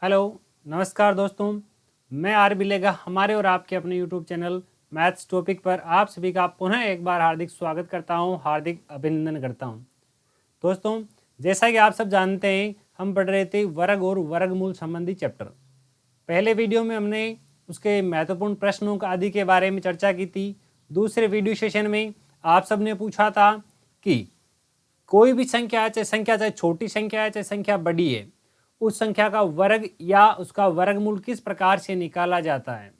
Hello, नमस्कार दोस्तों। मैं आर बिलेगा हमारे और आपके अपने यूट्यूब चैनल मैथ्स टॉपिक पर आप सभी का पुनः एक बार हार्दिक स्वागत करता हूं, हार्दिक अभिनंदन करता हूं। दोस्तों, जैसा कि आप सब जानते हैं, हम पढ़ रहे थे वर्ग और वर्गमूल संबंधी चैप्टर। पहले वीडियो में हमने उसके महत्वपूर्ण प्रश्नों का आदि के बारे में चर्चा की थी। दूसरे वीडियो सेशन में आप सब ने पूछा था कि कोई भी संख्या चाहे छोटी संख्या है, चाहे संख्या बड़ी है, उस संख्या का वर्ग या उसका वर्गमूल किस प्रकार से निकाला जाता है,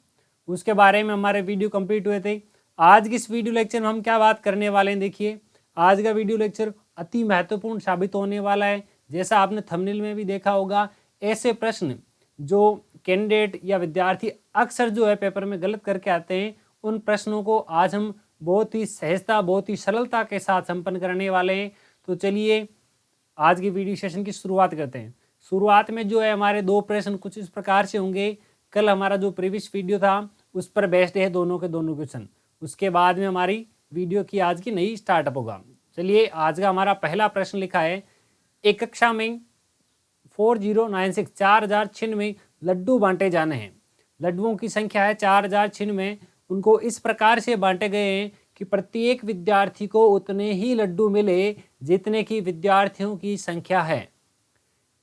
उसके बारे में हमारे वीडियो कंप्लीट हुए थे। आज की इस वीडियो लेक्चर में हम क्या बात करने वाले हैं, देखिए आज का वीडियो लेक्चर अति महत्वपूर्ण साबित होने वाला है। जैसा आपने थंबनेल में भी देखा होगा, ऐसे प्रश्न जो कैंडिडेट या विद्यार्थी अक्सर जो है पेपर में गलत करके आते हैं, उन प्रश्नों को आज हम बहुत ही सहजता, बहुत ही सरलता के साथ संपन्न करने वाले हैं। तो चलिए आज की वीडियो सेशन की शुरुआत करते हैं। शुरुआत में जो है हमारे दो प्रश्न कुछ इस प्रकार से होंगे। कल हमारा जो प्रीवियस वीडियो था उस पर बेस्ड है दोनों के दोनों क्वेश्चन। उसके बाद में हमारी वीडियो की आज की नई स्टार्टअप होगा। चलिए आज का हमारा पहला प्रश्न लिखा है, एक कक्षा में 4096 4000 में लड्डू बांटे जाने हैं। लड्डुओं की संख्या है 4000 में। उनको इस प्रकार से बांटे गए हैं कि प्रत्येक विद्यार्थी को उतने ही लड्डू मिले जितने की विद्यार्थियों की संख्या है।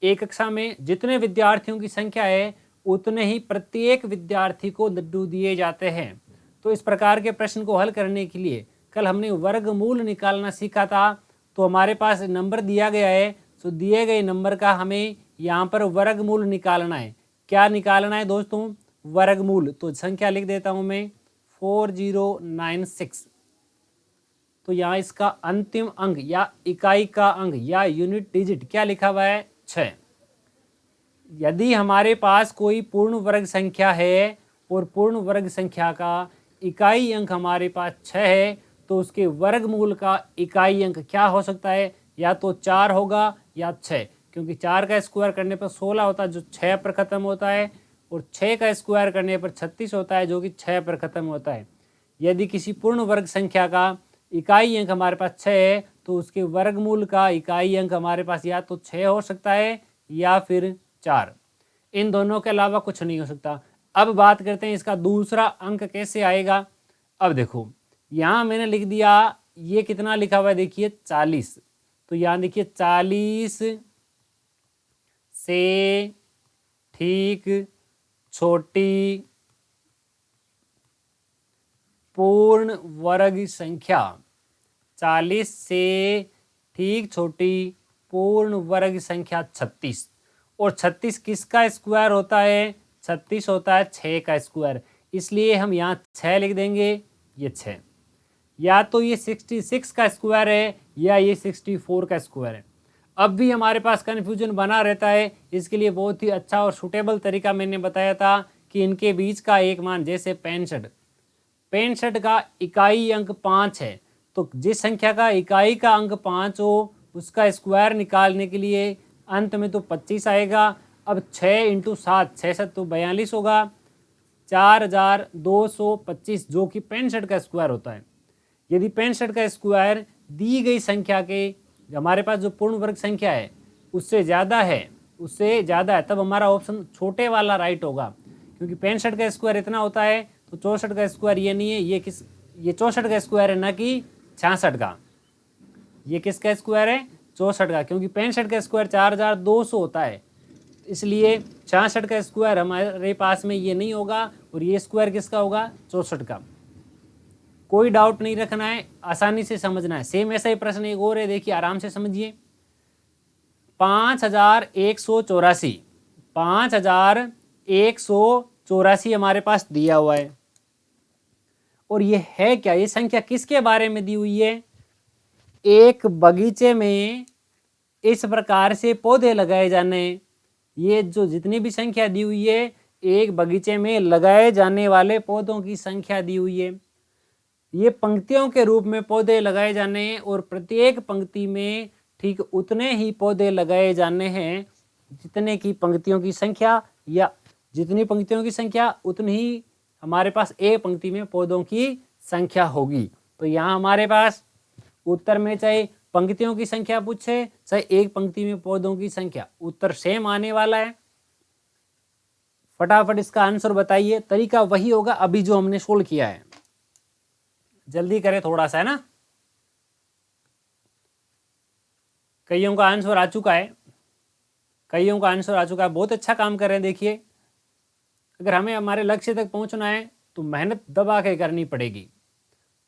एक कक्षा में जितने विद्यार्थियों की संख्या है उतने ही प्रत्येक विद्यार्थी को लड्डू दिए जाते हैं। तो इस प्रकार के प्रश्न को हल करने के लिए कल हमने वर्गमूल निकालना सीखा था। तो हमारे पास नंबर दिया गया है, तो दिए गए नंबर का हमें यहाँ पर वर्गमूल निकालना है। क्या निकालना है दोस्तों? वर्गमूल। तो संख्या लिख देता हूँ मैं 4096। तो यहाँ इसका अंतिम अंक या इकाई का अंक या यूनिट डिजिट क्या लिखा हुआ है? 6। यदि हमारे पास कोई पूर्ण वर्ग संख्या है और पूर्ण वर्ग संख्या का इकाई अंक हमारे पास 6 है, तो उसके वर्गमूल का इकाई अंक क्या हो सकता है? या तो 4 होगा या 6, क्योंकि 4 का स्क्वायर करने पर 16 होता है जो 6 पर खत्म होता है, और 6 का स्क्वायर करने पर 36 होता है जो कि 6 पर खत्म होता है। यदि किसी पूर्ण वर्ग संख्या का इकाई अंक हमारे पास 6 है, तो उसके वर्गमूल का इकाई अंक हमारे पास या तो 6 हो सकता है या फिर 4। इन दोनों के अलावा कुछ नहीं हो सकता। अब बात करते हैं इसका दूसरा अंक कैसे आएगा। अब देखो यहाँ मैंने लिख दिया, ये कितना लिखा हुआ है देखिए 40। तो यहाँ देखिए 40 से ठीक छोटी पूर्ण वर्ग संख्या, 40 से ठीक छोटी पूर्ण वर्ग संख्या 36। और 36 किसका स्क्वायर होता है? 36 होता है 6 का स्क्वायर। इसलिए हम यहाँ 6 लिख देंगे, ये 6। या तो ये 66 का स्क्वायर है या ये 64 का स्क्वायर है। अब भी हमारे पास कन्फ्यूजन बना रहता है। इसके लिए बहुत ही अच्छा और सूटेबल तरीका मैंने बताया था कि इनके बीच का एक मान, जैसे 65 का इकाई अंक 5 है, तो जिस संख्या का इकाई का अंक 5 हो उसका स्क्वायर निकालने के लिए अंत में तो 25 आएगा। अब 6 × 7, 6 7 तो 42 होगा, 4225 जो कि 65 का स्क्वायर होता है। यदि 65 का स्क्वायर दी गई संख्या के, हमारे पास जो पूर्ण वर्ग संख्या है उससे ज़्यादा है, तब हमारा ऑप्शन छोटे वाला राइट होगा। क्योंकि 65 का स्क्वायर इतना होता है, तो 64 का स्क्वायर ये नहीं है, ये 64 का स्क्वायर है, ना कि 66 का। ये किसका स्क्वायर है? 64 का। क्योंकि 65 का स्क्वायर 4200 होता है, इसलिए 66 का स्क्वायर हमारे पास में ये नहीं होगा। और ये स्क्वायर किसका होगा? 64 का। कोई डाउट नहीं रखना है, आसानी से समझना है। सेम ऐसा ही प्रश्न एक और है, देखिए आराम से समझिए। 5184, 5184 हमारे पास दिया हुआ है। और ये है क्या? ये संख्या किसके बारे में दी हुई है? एक बगीचे में इस प्रकार से पौधे लगाए जाने। ये जो जितनी भी संख्या दी हुई है, एक बगीचे में लगाए जाने वाले पौधों की संख्या दी हुई है। ये पंक्तियों के रूप में पौधे लगाए जाने हैं, और प्रत्येक पंक्ति में ठीक उतने ही पौधे लगाए जाने हैं जितने की पंक्तियों की संख्या, या जितनी पंक्तियों की संख्या उतनी ही हमारे पास एक पंक्ति में पौधों की संख्या होगी। तो यहाँ हमारे पास उत्तर में चाहे पंक्तियों की संख्या पूछे चाहे एक पंक्ति में पौधों की संख्या, उत्तर सेम आने वाला है। फटाफट इसका आंसर बताइए। तरीका वही होगा अभी जो हमने सोल्व किया है, जल्दी करें थोड़ा सा, है ना। कईयों का आंसर आ चुका है, कईयों का आंसर आ चुका है, बहुत अच्छा काम कर रहे हैं। देखिए, अगर हमें हमारे लक्ष्य तक पहुंचना है तो मेहनत दबा के करनी पड़ेगी।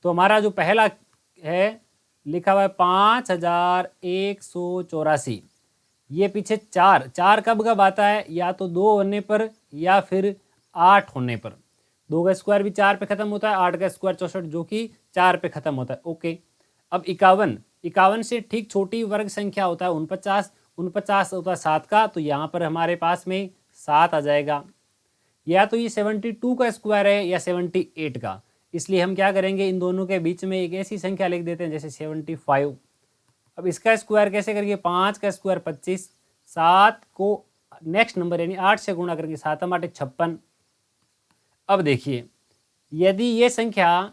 तो हमारा जो पहला है लिखा हुआ है 5184, ये पीछे चार कब कब आता है, या तो 2 होने पर या फिर 8 होने पर। 2 का स्क्वायर भी 4 पे खत्म होता है, 8 का स्क्वायर 64 जो कि 4 पे खत्म होता है। ओके, अब 51 से ठीक छोटी वर्ग संख्या होता है 49 होता है 7 का, तो यहाँ पर हमारे पास में 7 आ जाएगा। या तो ये 72 का स्क्वायर है या 78 का, इसलिए हम क्या करेंगे, इन दोनों के बीच में एक ऐसी संख्या लिख देते हैं जैसे 75। अब इसका स्क्वायर कैसे करेंगे, 5 का स्क्वायर 25, 7 को नेक्स्ट नंबर यानी 8 से गुणा करके 7 8 56। अब देखिए, यदि ये संख्या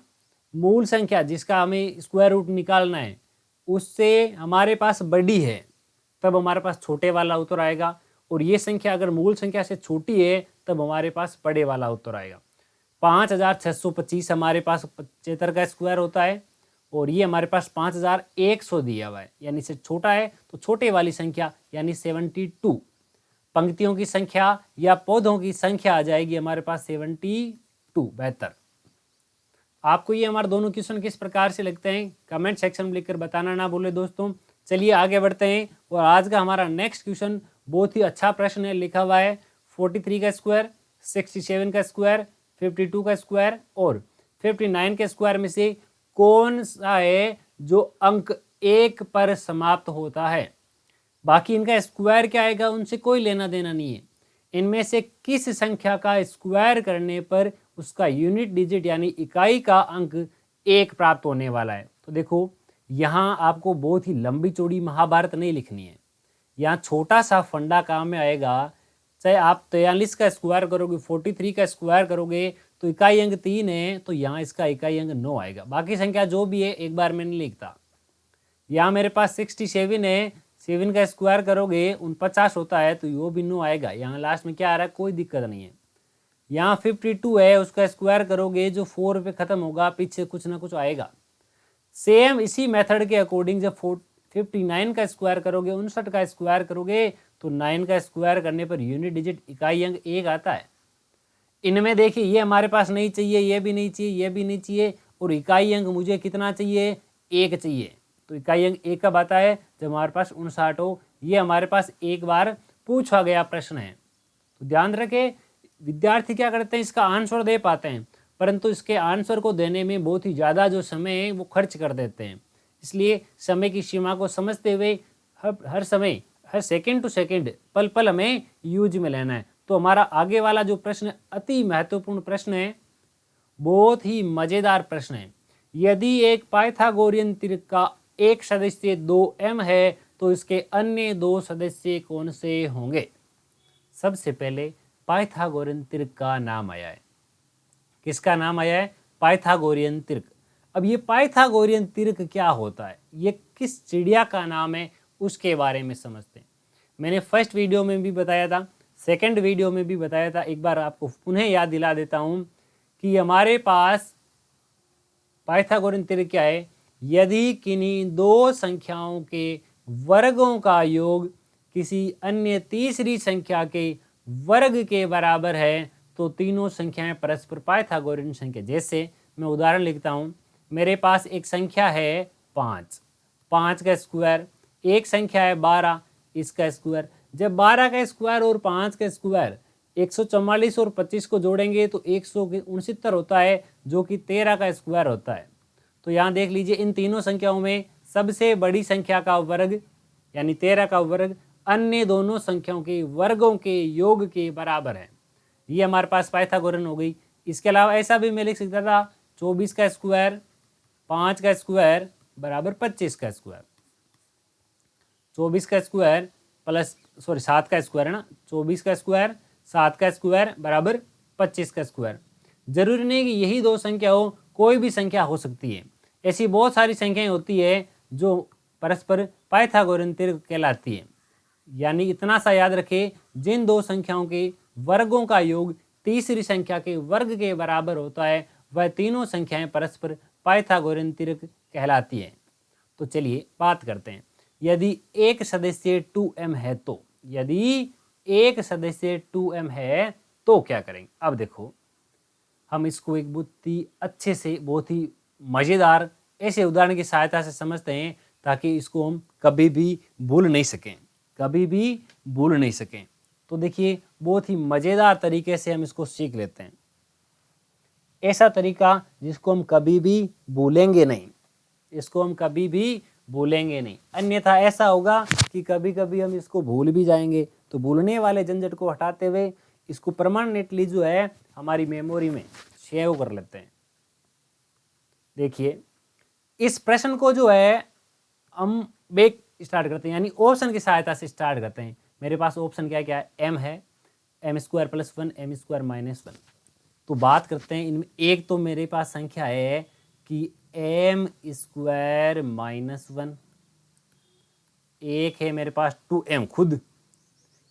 मूल संख्या जिसका हमें स्क्वायर रूट निकालना है उससे हमारे पास बड़ी है, तब हमारे पास छोटे वाला उत्तर आएगा। और ये संख्या अगर मूल संख्या से छोटी है तब हमारे पास बड़े वाला उत्तर आएगा। 5625 हमारे पास 75 का स्क्वायर होता है, और ये हमारे पास 5100 दिया हुआ है, यानी से छोटा है तो छोटे वाली संख्या यानी 72। पंक्तियों की संख्या या पौधों की संख्या आ जाएगी हमारे पास 72। बेहतर। आपको ये हमारे दोनों क्वेश्चन किस प्रकार से लगते हैं कमेंट सेक्शन में लिखकर बताना ना भूले दोस्तों। चलिए आगे बढ़ते हैं, और आज का हमारा नेक्स्ट क्वेश्चन बहुत ही अच्छा प्रश्न है। लिखा हुआ है 43 का स्क्वायर, 67 का स्क्वायर, 52 का स्क्वायर और 59 के स्क्वायर में से कौन सा है जो अंक 1 पर समाप्त होता है। बाकी इनका स्क्वायर क्या आएगा उनसे कोई लेना देना नहीं है। इनमें से किस संख्या का स्क्वायर करने पर उसका यूनिट डिजिट यानी इकाई का अंक 1 प्राप्त होने वाला है। तो देखो, यहाँ आपको बहुत ही लंबी चौड़ी महाभारत नहीं लिखनी है, यहाँ छोटा सा फंडा काम में आएगा। चाहे आप 43 का स्क्वायर करोगे, 43 का स्क्वायर करोगे तो इकाई अंक 3 है, तो यहाँ इसका इकाई अंक 9 आएगा। बाकी संख्या जो भी है एक बार मैं नहीं लिखता। यहाँ मेरे पास 67 है, 7 का स्क्वायर करोगे 49 होता है, तो वो भी 9 आएगा। यहाँ लास्ट में क्या आ रहा है, कोई दिक्कत नहीं है। यहाँ 52 है, उसका स्क्वायर करोगे जो 4 पे खत्म होगा, पीछे कुछ ना कुछ आएगा। सेम इसी मेथड के अकॉर्डिंग जब 59 का स्क्वायर करोगे, 59 का स्क्वायर करोगे तो 9 का स्क्वायर करने पर यूनिट डिजिट इकाई अंक 1 आता है। इनमें देखिए, ये हमारे पास नहीं चाहिए, ये भी नहीं चाहिए, ये भी नहीं चाहिए, और इकाई अंक मुझे कितना चाहिए, 1 चाहिए। तो इकाई अंक 1 कब आता है, जब हमारे पास 59 हो। ये हमारे पास एक बार पूछा गया प्रश्न है। तो ध्यान रखें, विद्यार्थी क्या करते हैं, इसका आंसर दे पाते हैं, परंतु इसके आंसर को देने में बहुत ही ज़्यादा जो समय है वो खर्च कर देते हैं। इसलिए समय की सीमा को समझते हुए हर समय, हर सेकंड टू सेकंड, पल पल हमें यूज में लेना है। तो हमारा आगे वाला जो प्रश्न अति महत्वपूर्ण प्रश्न है, बहुत ही मज़ेदार प्रश्न है। यदि एक पाइथागोरियन त्रिक का एक सदस्य 2m है तो इसके अन्य 2 सदस्य कौन से होंगे। सबसे पहले पाइथागोरियन त्रिक का नाम आया है। किसका नाम आया है, पाइथागोरियन त्रिक। अब ये पाइथागोरियन त्रिक क्या होता है, ये किस चिड़िया का नाम है, उसके बारे में समझते हैं। मैंने फर्स्ट वीडियो में भी बताया था, सेकंड वीडियो में भी बताया था, एक बार आपको पुनः याद दिला देता हूँ कि हमारे पास पाइथागोरियन त्रिक क्या है। यदि किन्हीं 2 संख्याओं के वर्गों का योग किसी अन्य तीसरी संख्या के वर्ग के बराबर है तो तीनों संख्याएं परस्पर पाइथागोरियन संख्या। जैसे मैं उदाहरण लिखता हूँ, मेरे पास एक संख्या है 5, 5 का स्क्वायर, एक संख्या है 12, इसका स्क्वायर। जब 12 का स्क्वायर और 5 का स्क्वायर 144 और 25 को जोड़ेंगे तो 169 होता है, जो कि 13 का स्क्वायर होता है। तो यहाँ देख लीजिए, इन तीनों संख्याओं में सबसे बड़ी संख्या का वर्ग यानी 13 का वर्ग अन्य दोनों संख्याओं के वर्गों के योग के बराबर है। ये हमारे पास पाइथागोरियन हो गई। इसके अलावा ऐसा भी मैं लिख सकता था, 24 का स्क्वायर 5 का स्क्वायर बराबर 25 का स्क्वायर। 24 का स्क्वायर प्लस 7 का स्क्वायर है ना, 24 का स्क्वायर 7 का स्क्वायर बराबर 25 का स्क्वायर। जरूरी नहीं कि यही 2 संख्या हो, कोई भी संख्या हो सकती है। ऐसी बहुत सारी संख्याएं होती है जो परस्पर पाइथागोरियन त्रिक कहलाती है। यानी इतना सा याद रखें, जिन 2 संख्याओं के वर्गों का योग तीसरी संख्या के वर्ग के बराबर होता है, वह तीनों संख्याएं परस्पर पाइथागोरियन त्रिक कहलाती हैं। तो चलिए बात करते हैं। यदि एक सदस्य 2m है तो, यदि एक सदस्य 2m है तो क्या करेंगे। अब देखो, हम इसको एक बहुत ही अच्छे से, बहुत ही मज़ेदार ऐसे उदाहरण की सहायता से समझते हैं ताकि इसको हम कभी भी भूल नहीं सकें, कभी भी भूल नहीं सकें। तो देखिए, बहुत ही मज़ेदार तरीके से हम इसको सीख लेते हैं, ऐसा तरीका जिसको हम कभी भी भूलेंगे नहीं, इसको हम कभी भी भूलेंगे नहीं। अन्यथा ऐसा होगा कि कभी कभी हम इसको भूल भी जाएंगे। तो भूलने वाले झंझट को हटाते हुए इसको परमानेंटली जो है हमारी मेमोरी में सेव कर लेते हैं। देखिए, इस प्रश्न को जो है हम बेक स्टार्ट करते हैं, यानी ऑप्शन की सहायता से स्टार्ट करते हैं। मेरे पास ऑप्शन क्या क्या है, m है, m² + 1, m² - 1। तो बात करते हैं इनमें। एक तो मेरे पास संख्या है कि m² - 1, एक है मेरे पास 2m खुद,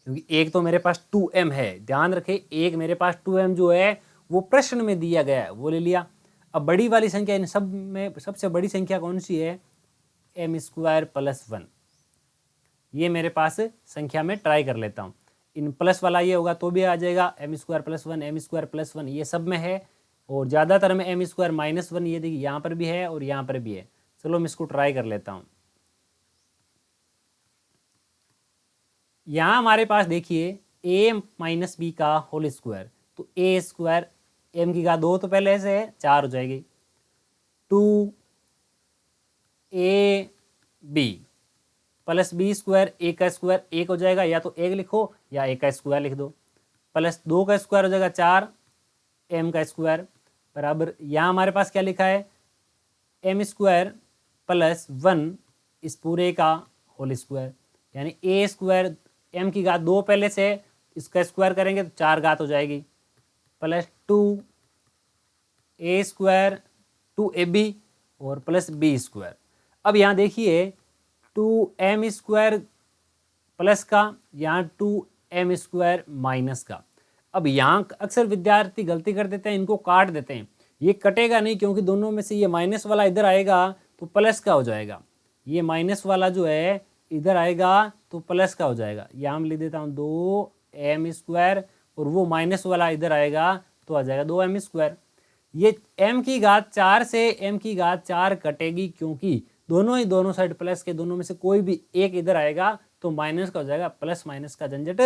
क्योंकि एक तो मेरे पास 2m है। ध्यान रखें, एक मेरे पास 2m जो है वो प्रश्न में दिया गया है, वो ले लिया। अब बड़ी वाली संख्या, इन सब में सबसे बड़ी संख्या कौन सी है, m² + 1। ये मेरे पास संख्या में ट्राई कर लेता हूँ। इन प्लस वाला ये होगा तो भी आ जाएगा, m² + 1, m² + 1 ये सब में है। और ज़्यादातर में m² - 1 ये देखिए यहाँ पर भी है और यहाँ पर भी है। चलो मैं इसको ट्राई कर लेता हूँ। यहाँ हमारे पास देखिए a - b का होल स्क्वायर, तो a² m की घात 2 तो पहले ऐसे है 4 हो जाएगी, 2ab + b² a का स्क्वायर 1 हो जाएगा, या तो 1 लिखो या a का स्क्वायर लिख दो, प्लस 2 का स्क्वायर हो जाएगा 4 m का स्क्वायर बराबर, यहाँ हमारे पास क्या लिखा है, m² + 1 इस पूरे का होल स्क्वायर, यानी a² m की घात 2 पहले से, इसका स्क्वायर करेंगे तो 4 घात हो जाएगी, प्लस 2a² 2ab और प्लस b²। अब यहाँ देखिए 2m² प्लस का, यहाँ 2m² माइनस का। अब यहाँ अक्सर विद्यार्थी गलती कर देते हैं, इनको काट देते हैं। ये कटेगा नहीं, क्योंकि दोनों में से ये माइनस वाला इधर आएगा तो प्लस का हो जाएगा, ये माइनस वाला जो है इधर आएगा तो प्लस का हो जाएगा। यहाँ हम लिख देता हूँ 2m² और वो माइनस वाला इधर आएगा तो आ जाएगा 2m²। ये m की घात 4 से m की घात 4 कटेगी, क्योंकि दोनों साइड प्लस के, दोनों में से कोई भी एक इधर आएगा तो माइनस का हो जाएगा, प्लस माइनस का झंझट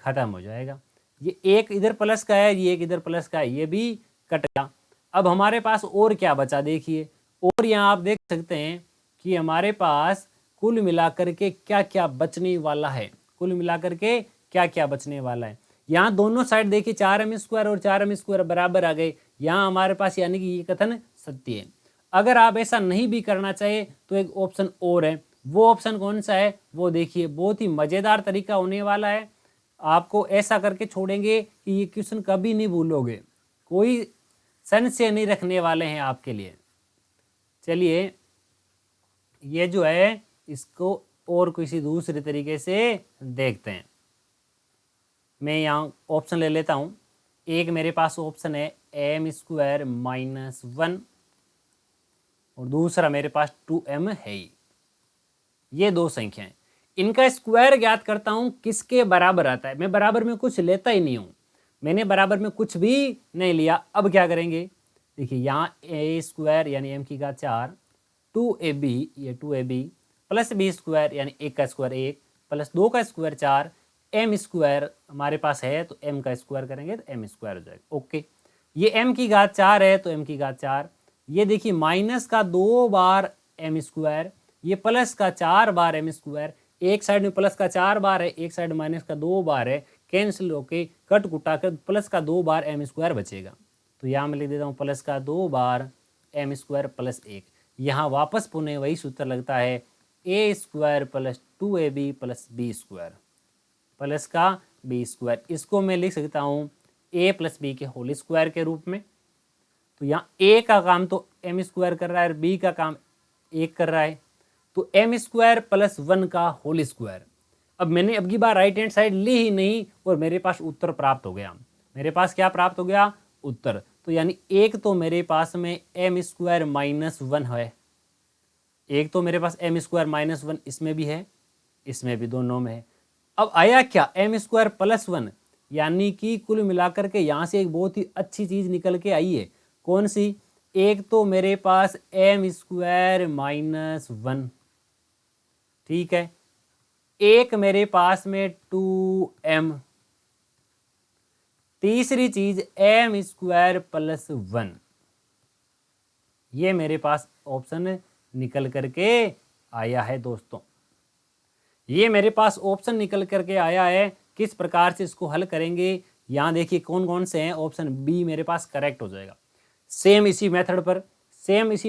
खत्म हो जाएगा। ये एक इधर प्लस का है, ये एक इधर प्लस का है, ये भी कट गया। अब हमारे पास और क्या बचा देखिए, और यहाँ आप देख सकते हैं कि हमारे पास कुल मिलाकर के क्या क्या बचने वाला है, कुल मिलाकर के क्या क्या बचने वाला है। यहाँ दोनों साइड देखिए 4m² और 4m² बराबर आ गए, यहाँ हमारे पास, यानी कि ये कथन सत्य है। अगर आप ऐसा नहीं भी करना चाहे तो एक ऑप्शन और है, वो ऑप्शन कौन सा है वो देखिए, बहुत ही मज़ेदार तरीका होने वाला है। आपको ऐसा करके छोड़ेंगे कि ये क्वेश्चन कभी नहीं भूलोगे, कोई संशय नहीं रखने वाले हैं आपके लिए। चलिए ये जो है इसको और किसी दूसरे तरीके से देखते हैं। मैं यहाँ ऑप्शन ले लेता हूँ। एक मेरे पास ऑप्शन है m² - 1 और दूसरा मेरे पास 2m है ही। ये दो संख्याएं, इनका स्क्वायर ज्ञात करता हूँ किसके बराबर आता है। मैं बराबर में कुछ लेता ही नहीं हूँ, मैंने बराबर में कुछ भी नहीं लिया। अब क्या करेंगे, देखिए यहाँ a² यानी m की घात 4, 2ab ये 2ab प्लस b² यानी 1 का स्क्वायर 1 प्लस 2 का स्क्वायर 4, m² हमारे पास है तो m का स्क्वायर करेंगे तो m² हो जाएगा। ओके, ये m की घात 4 है तो m की घात 4, ये देखिए माइनस का 2 बार m², ये प्लस का 4 बार m², एक साइड में प्लस का 4 बार है, एक साइड माइनस का 2 बार है, कैंसिल होके कट कुटा कर प्लस का 2 बार m² बचेगा। तो यहाँ मैं लिख देता हूँ प्लस का 2 बार m² प्लस 1। यहाँ वापस पुनः वही सूत्र लगता है a² plus 2ab plus b² plus का b²। इसको मैं लिख सकता हूँ a प्लस b के होल स्क्वायर के रूप में। तो यहाँ a का काम तो m² कर रहा है और b का काम 1 कर रहा है, तो m² प्लस 1 का होल स्क्वायर। अब मैंने अब की बार राइट हैंड साइड ली ही नहीं और मेरे पास उत्तर प्राप्त हो गया। मेरे पास क्या प्राप्त हो गया? उत्तर। तो यानी एक तो मेरे पास में एम स्क्वायर माइनस वन है, एक तो मेरे पास एम स्क्वायर माइनस वन इसमें भी है, इसमें भी, दोनों में है। अब आया क्या? एम स्क्वायर प्लस वन, यानी कि कुल मिलाकर के यहां से एक बहुत ही अच्छी चीज निकल के आई है। कौन सी? एक तो मेरे पास एम स्क्वायर माइनस वन, ठीक है, एक मेरे पास में 2m, तीसरी चीज एम स्क्वायर प्लस वन। ये मेरे पास ऑप्शन निकल करके आया है दोस्तों, ये मेरे पास ऑप्शन निकल करके आया है। किस प्रकार से इसको हल करेंगे? यहां देखिए कौन कौन से हैं। ऑप्शन बी मेरे पास करेक्ट हो जाएगा। सेम इसी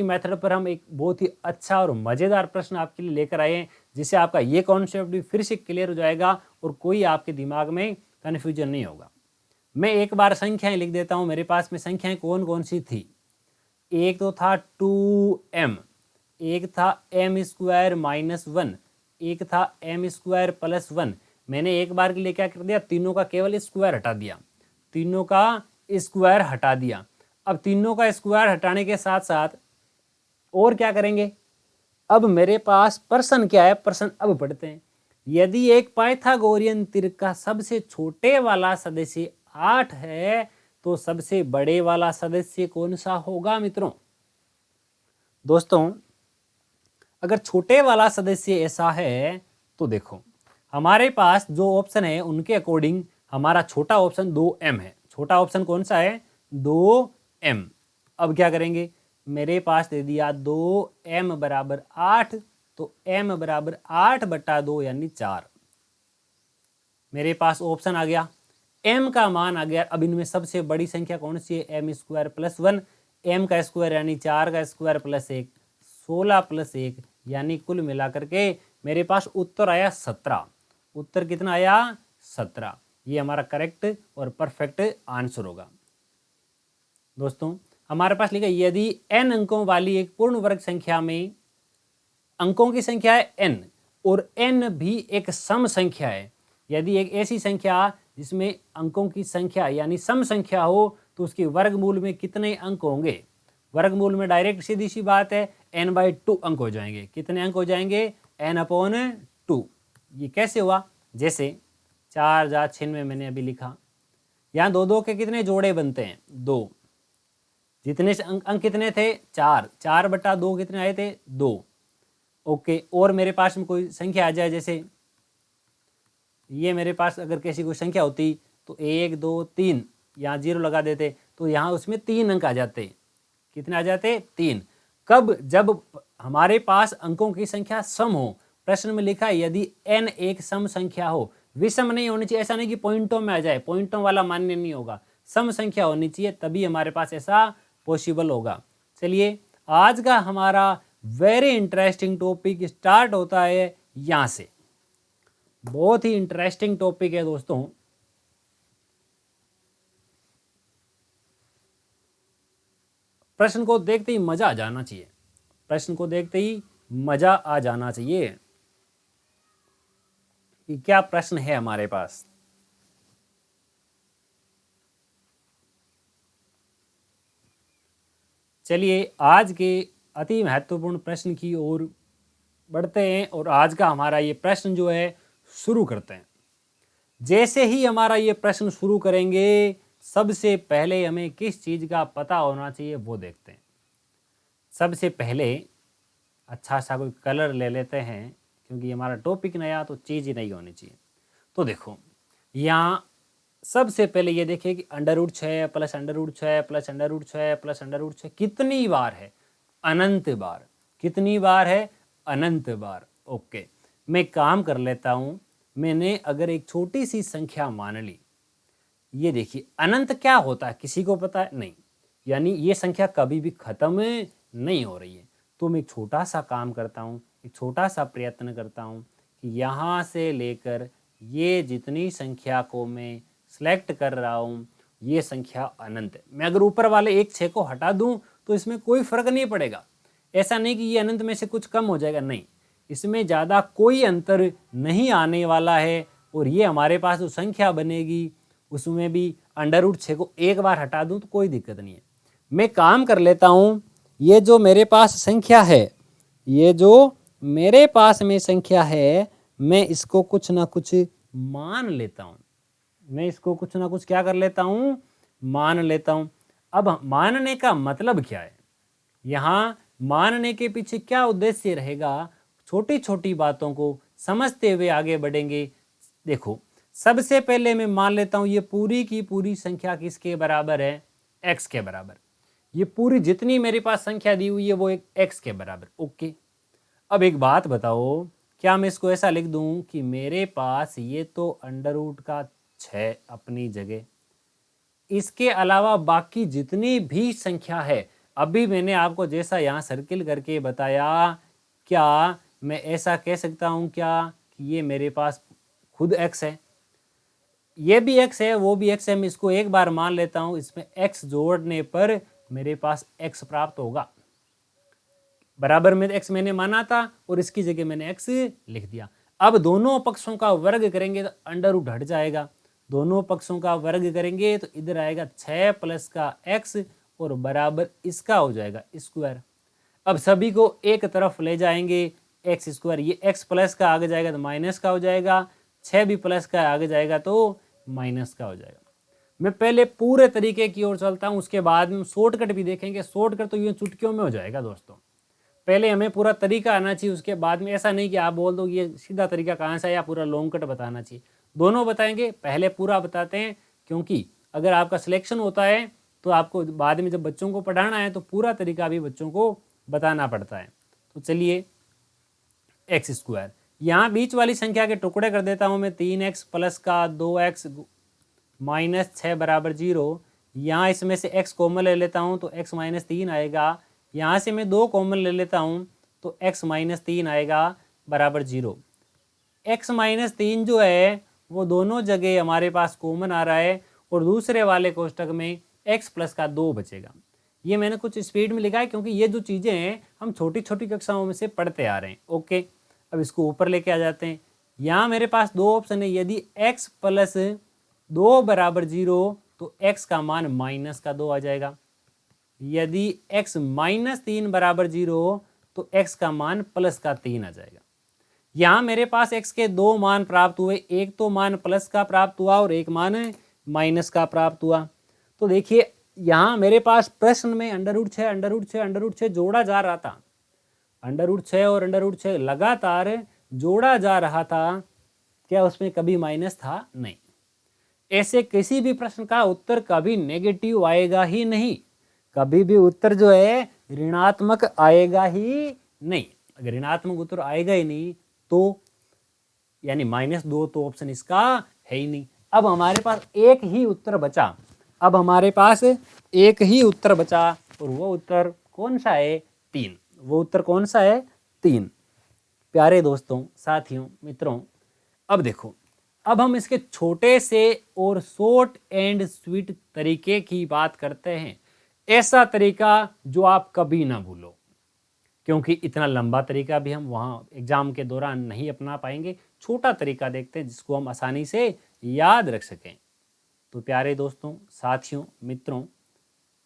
मेथड पर हम एक बहुत ही अच्छा और मजेदार प्रश्न आपके लिए लेकर आए हैं, जिससे आपका ये कॉन्सेप्ट भी फिर से क्लियर हो जाएगा और कोई आपके दिमाग में कन्फ्यूजन नहीं होगा। मैं एक बार संख्याएं लिख देता हूं। मेरे पास में संख्याएं कौन कौन सी थी? एक तो था 2m, एक था एम स्क्वायर माइनस वन, एक था एम स्क्वायर प्लस वन। मैंने एक बार के लिए क्या कर दिया? तीनों का केवल स्क्वायर हटा दिया, तीनों का स्क्वायर हटा दिया। अब तीनों का स्क्वायर हटाने के साथ साथ और क्या करेंगे? अब मेरे पास प्रश्न क्या है? प्रश्न अब पढ़ते हैं। यदि एक पाइथागोरियन त्रिक का सबसे छोटे वाला सदस्य 8 है तो सबसे बड़े वाला सदस्य कौन सा होगा मित्रों? दोस्तों, अगर छोटे वाला सदस्य ऐसा है तो देखो, हमारे पास जो ऑप्शन है उनके अकॉर्डिंग हमारा छोटा ऑप्शन 2m है। छोटा ऑप्शन कौन सा है? 2m। अब क्या करेंगे? मेरे पास दे दिया 2m बराबर 8, तो m बराबर 8/2 यानी 4। मेरे पास ऑप्शन आ गया, m का मान आ गया। अब इनमें सबसे बड़ी संख्या कौन सी है? M square plus one, m का स्क्वायर यानी 4 का स्क्वायर प्लस 1, 16 प्लस 1, यानी कुल मिलाकर के मेरे पास उत्तर आया 17। उत्तर कितना आया? 17। ये हमारा करेक्ट और परफेक्ट आंसर होगा। दोस्तों, हमारे पास लिखा यदि n अंकों वाली एक पूर्ण वर्ग संख्या में अंकों की संख्या है n और n भी एक सम संख्या है, यदि एक ऐसी संख्या जिसमें अंकों की संख्या यानी सम संख्या हो तो उसके वर्गमूल में कितने अंक होंगे? वर्गमूल में डायरेक्ट सीधी सी बात है, n/2 अंक हो जाएंगे। कितने अंक हो जाएंगे? n/2। ये कैसे हुआ? जैसे 4 जा 6 में मैंने अभी लिखा, यहाँ 2 के कितने जोड़े बनते हैं? 2। जितने अंक कितने थे? 4, 4/2 कितने आए थे? 2। ओके, और मेरे पास में कोई संख्या आ जाए, जैसे ये मेरे पास अगर कैसी कोई संख्या होती तो 1 2 3, यहाँ 0 लगा देते तो यहाँ उसमें 3 अंक आ जाते। कितने आ जाते? 3। कब? जब हमारे पास अंकों की संख्या सम हो। प्रश्न में लिखा है यदि n एक सम संख्या हो, विषम नहीं होनी चाहिए। ऐसा नहीं कि पॉइंटों में आ जाए, पॉइंटों वाला मान्य नहीं होगा, सम संख्या होनी चाहिए, तभी हमारे पास ऐसा पॉसिबल होगा। चलिए, आज का हमारा वेरी इंटरेस्टिंग टॉपिक स्टार्ट होता है यहां से। बहुत ही इंटरेस्टिंग टॉपिक है दोस्तों। प्रश्न को देखते ही मजा आ जाना चाहिए, प्रश्न को देखते ही मजा आ जाना चाहिए कि क्या प्रश्न है हमारे पास। चलिए, आज के अति महत्वपूर्ण प्रश्न की ओर बढ़ते हैं और आज का हमारा ये प्रश्न जो है शुरू करते हैं। जैसे ही हमारा ये प्रश्न शुरू करेंगे, सबसे पहले हमें किस चीज का पता होना चाहिए वो देखते हैं। सबसे पहले अच्छा सा कोई कलर ले लेते हैं, क्योंकि हमारा टॉपिक नया तो चीज ही नहीं होनी चाहिए। तो देखो, यहाँ सबसे पहले ये देखिए कि √6 प्लस √6 प्लस √6 प्लस √6 कितनी बार है? अनंत बार। कितनी बार है? अनंत बार। ओके, मैं काम कर लेता हूं। मैंने अगर एक छोटी सी संख्या मान ली, ये देखिए अनंत क्या होता है किसी को पता है? नहीं, यानी ये संख्या कभी भी खत्म नहीं हो रही है। तो मैं एक छोटा सा काम करता हूँ, एक छोटा सा प्रयत्न करता हूँ कि यहाँ से लेकर ये जितनी संख्या को मैं सिलेक्ट कर रहा हूँ, ये संख्या अनंत है। मैं अगर ऊपर वाले एक 6 को हटा दूं तो इसमें कोई फर्क नहीं पड़ेगा। ऐसा नहीं कि ये अनंत में से कुछ कम हो जाएगा, नहीं, इसमें ज़्यादा कोई अंतर नहीं आने वाला है और ये हमारे पास जो संख्या बनेगी उसमें भी √6 को एक बार हटा दूं तो कोई दिक्कत नहीं है। मैं काम कर लेता हूँ, ये जो मेरे पास संख्या है, ये जो मेरे पास में संख्या है, मैं इसको कुछ ना कुछ मान लेता हूँ। मैं इसको कुछ ना कुछ क्या कर लेता हूँ, मान लेता हूँ। अब मानने का मतलब क्या है, यहाँ मानने के पीछे क्या उद्देश्य रहेगा, छोटी छोटी बातों को समझते हुए आगे बढ़ेंगे। देखो, सबसे पहले मैं मान लेता हूँ ये पूरी की पूरी संख्या किसके बराबर है, x के बराबर। ये पूरी जितनी मेरे पास संख्या दी हुई है वो एक x के बराबर। ओके, अब एक बात बताओ, क्या मैं इसको ऐसा लिख दूं कि मेरे पास ये तो √6 अपनी जगह, इसके अलावा बाकी जितनी भी संख्या है, अभी मैंने आपको जैसा यहाँ सर्किल करके बताया, क्या मैं ऐसा कह सकता हूँ क्या कि ये मेरे पास खुद x है, ये भी x है, वो भी x है। मैं इसको एक बार मान लेता हूँ, इसमें x जोड़ने पर मेरे पास x प्राप्त होगा। बराबर में x मैंने माना था और इसकी जगह मैंने x लिख दिया। अब दोनों पक्षों का वर्ग करेंगे तो √ हट जाएगा। दोनों पक्षों का वर्ग करेंगे तो इधर आएगा 6 प्लस का x और बराबर इसका हो जाएगा स्क्वायर। अब सभी को एक तरफ ले जाएंगे, एक्स स्क्वायर, ये x प्लस का आगे जाएगा तो माइनस का हो जाएगा, 6 भी प्लस का आगे जाएगा तो माइनस का हो जाएगा। मैं पहले पूरे तरीके की ओर चलता हूँ, उसके बाद में शॉर्टकट भी देखेंगे। शॉर्टकट तो ये चुटकियों में हो जाएगा दोस्तों, पहले हमें पूरा तरीका आना चाहिए, उसके बाद में ऐसा नहीं कि आप बोल दो ये सीधा तरीका कहाँ से है या पूरा लॉन्ग कट बताना चाहिए। दोनों बताएंगे, पहले पूरा बताते हैं, क्योंकि अगर आपका सिलेक्शन होता है तो आपको बाद में जब बच्चों को पढ़ाना है तो पूरा तरीका भी बच्चों को बताना पड़ता है। तो चलिए, x², यहाँ बीच वाली संख्या के टुकड़े कर देता हूँ मैं, 3x प्लस का 2x माइनस 6 बराबर 0। यहाँ इसमें से x कॉमन ले लेता हूँ तो x माइनस 3 आएगा। यहाँ से मैं 2 कॉमन ले लेता हूँ तो x माइनस 3 आएगा बराबर 0। x माइनस 3 जो है वो दोनों जगह हमारे पास कॉमन आ रहा है और दूसरे वाले कोष्टक में x प्लस का 2 बचेगा। ये मैंने कुछ स्पीड में लिखा है क्योंकि ये जो चीज़ें हैं हम छोटी छोटी कक्षाओं में से पढ़ते आ रहे हैं। ओके, अब इसको ऊपर लेके आ जाते हैं। यहाँ मेरे पास दो ऑप्शन है, यदि x प्लस 2 बराबर 0 तो x का मान माइनस का 2 आ जाएगा। यदि x माइनस 3 बराबर 0 तो x का मान प्लस का 3 आ जाएगा। यहाँ मेरे पास x के दो मान प्राप्त हुए, एक तो मान प्लस का प्राप्त हुआ और एक मान माइनस का प्राप्त हुआ। तो देखिए यहाँ मेरे पास प्रश्न में √6 जोड़ा जा रहा था, √6 और √6 लगातार जोड़ा जा रहा था। क्या उसमें कभी माइनस था? नहीं। ऐसे किसी भी प्रश्न का उत्तर कभी नेगेटिव आएगा ही नहीं, कभी भी उत्तर जो है ऋणात्मक आएगा ही नहीं। अगर ऋणात्मक उत्तर आएगा ही नहीं तो यानी -2 तो ऑप्शन इसका है ही नहीं। अब हमारे पास एक ही उत्तर बचा, अब हमारे पास एक ही उत्तर बचा और वो उत्तर कौन सा है? 3। वो उत्तर कौन सा है? 3। प्यारे दोस्तों, साथियों, मित्रों, अब देखो, अब हम इसके छोटे से और शॉर्ट एंड स्वीट तरीके की बात करते हैं। ऐसा तरीका जो आप कभी ना भूलो, क्योंकि इतना लंबा तरीका भी हम वहाँ एग्जाम के दौरान नहीं अपना पाएंगे। छोटा तरीका देखते हैं जिसको हम आसानी से याद रख सकें। तो प्यारे दोस्तों, साथियों, मित्रों,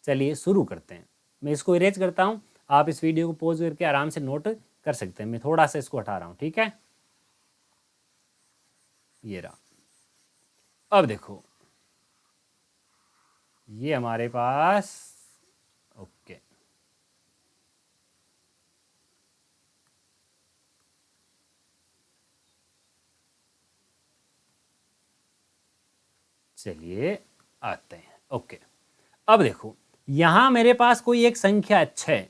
चलिए शुरू करते हैं। मैं इसको इरेज करता हूँ, आप इस वीडियो को पॉज करके आराम से नोट कर सकते हैं। मैं थोड़ा सा इसको हटा रहा हूँ, ठीक है? ये रहा। अब देखो, ये हमारे पास, ओके, चलिए आते हैं। ओके, अब देखो, यहां मेरे पास कोई एक संख्या 6,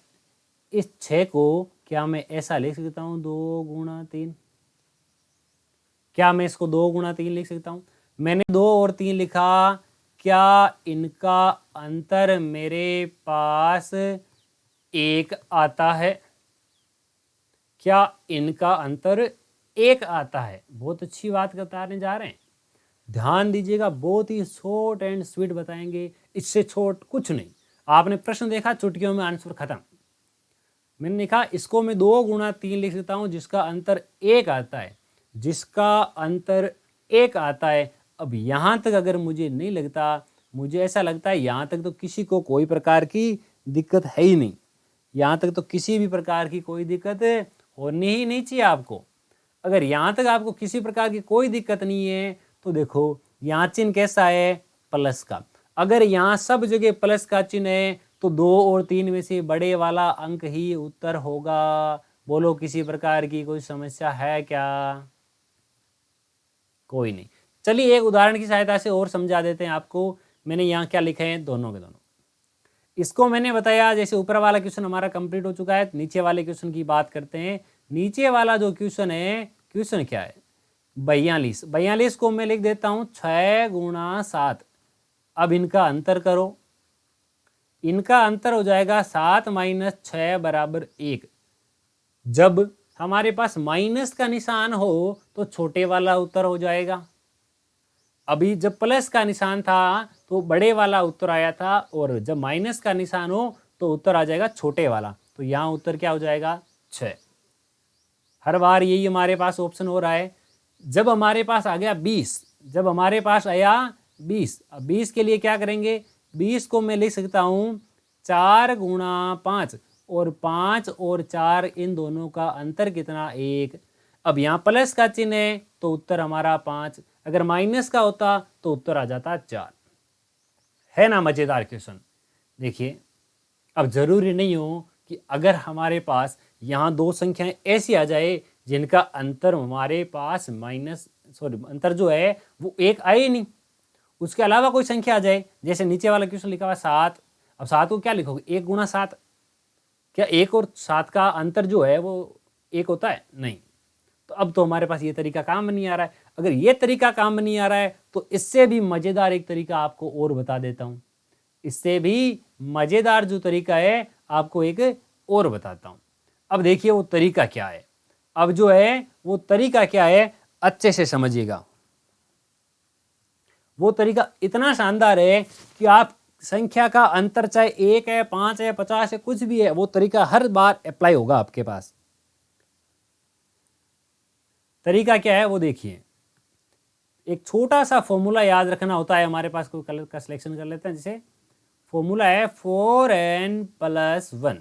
इस 6 को क्या मैं ऐसा लिख सकता हूं 2 गुणा 3? क्या मैं इसको 2 गुणा 3 लिख सकता हूं? मैंने 2 और 3 लिखा, क्या इनका अंतर मेरे पास 1 आता है? क्या इनका अंतर 1 आता है? बहुत अच्छी बात बताने जा रहे हैं, ध्यान दीजिएगा। बहुत ही शॉर्ट एंड स्वीट बताएंगे, इससे छोट कुछ नहीं। आपने प्रश्न देखा, चुटकियों में आंसर खत्म। मैंने लिखा इसको मैं 2 गुणा 3 लिख सकता हूँ जिसका अंतर 1 आता है, जिसका अंतर 1 आता है। अब यहाँ तक अगर मुझे नहीं लगता, मुझे ऐसा लगता है यहाँ तक तो किसी को कोई प्रकार की दिक्कत है ही नहीं, यहाँ तक तो किसी भी प्रकार की कोई दिक्कत होनी ही नहीं चाहिए आपको। अगर यहाँ तक आपको किसी प्रकार की कोई दिक्कत नहीं है तो देखो यहाँ चिन्ह कैसा है, प्लस का। अगर यहाँ सब जगह प्लस का चिन्ह है तो 2 और 3 में से बड़े वाला अंक ही उत्तर होगा। बोलो किसी प्रकार की कोई समस्या है क्या? कोई नहीं। चलिए एक उदाहरण की सहायता से और समझा देते हैं आपको। मैंने यहाँ क्या लिखे हैं, दोनों के दोनों। इसको मैंने बताया, जैसे ऊपर वाला क्वेश्चन हमारा कंप्लीट हो चुका है, नीचे वाले क्वेश्चन की बात करते हैं। नीचे वाला जो क्वेश्चन है, क्वेश्चन क्या है, 42। 42 को मैं लिख देता हूं 6 गुणा 7। अब इनका अंतर करो, इनका अंतर हो जाएगा 7 माइनस 6 बराबर 1। जब हमारे पास माइनस का निशान हो तो छोटे वाला उत्तर हो जाएगा। अभी जब प्लस का निशान था तो बड़े वाला उत्तर आया था, और जब माइनस का निशान हो तो उत्तर आ जाएगा छोटे वाला। तो यहाँ उत्तर क्या हो जाएगा, 6। हर बार यही हमारे पास ऑप्शन हो रहा है। जब हमारे पास आ गया 20, जब हमारे पास आया 20, अब 20 के लिए क्या करेंगे, 20 को मैं लिख सकता हूँ 4 गुणा 5, और 5 और 4 इन दोनों का अंतर कितना, 1। अब यहाँ प्लस का चिन्ह है तो उत्तर हमारा 5, अगर माइनस का होता तो उत्तर आ जाता 4। है ना मजेदार क्वेश्चन? देखिए अब जरूरी नहीं हो कि अगर हमारे पास यहाँ 2 संख्याएं ऐसी आ जाए जिनका अंतर हमारे पास अंतर जो है वो 1 आए ही नहीं, उसके अलावा कोई संख्या आ जाए। जैसे नीचे वाला क्वेश्चन लिखा हुआ 7, अब 7 को क्या लिखोगे, 1 गुणा 7। क्या 1 और 7 का अंतर जो है वो 1 होता है? नहीं। तो अब तो हमारे पास ये तरीका काम में नहीं आ रहा है। अगर ये तरीका काम में नहीं आ रहा है तो इससे भी मजेदार एक तरीका आपको और बता देता हूं। इससे भी मजेदार जो तरीका है आपको एक और बताता हूं। अब देखिए वो तरीका क्या है, अब जो है वो तरीका क्या है अच्छे से समझिएगा। वो तरीका इतना शानदार है कि आप संख्या का अंतर चाहे 1 है, 5 है, 50 है, कुछ भी है, वो तरीका हर बार अप्लाई होगा आपके पास। तरीका क्या है वो देखिए। एक छोटा सा फॉर्मूला याद रखना होता है हमारे पास। कोई कलर का सिलेक्शन कर लेते हैं। जैसे फॉर्मूला है 4n + 1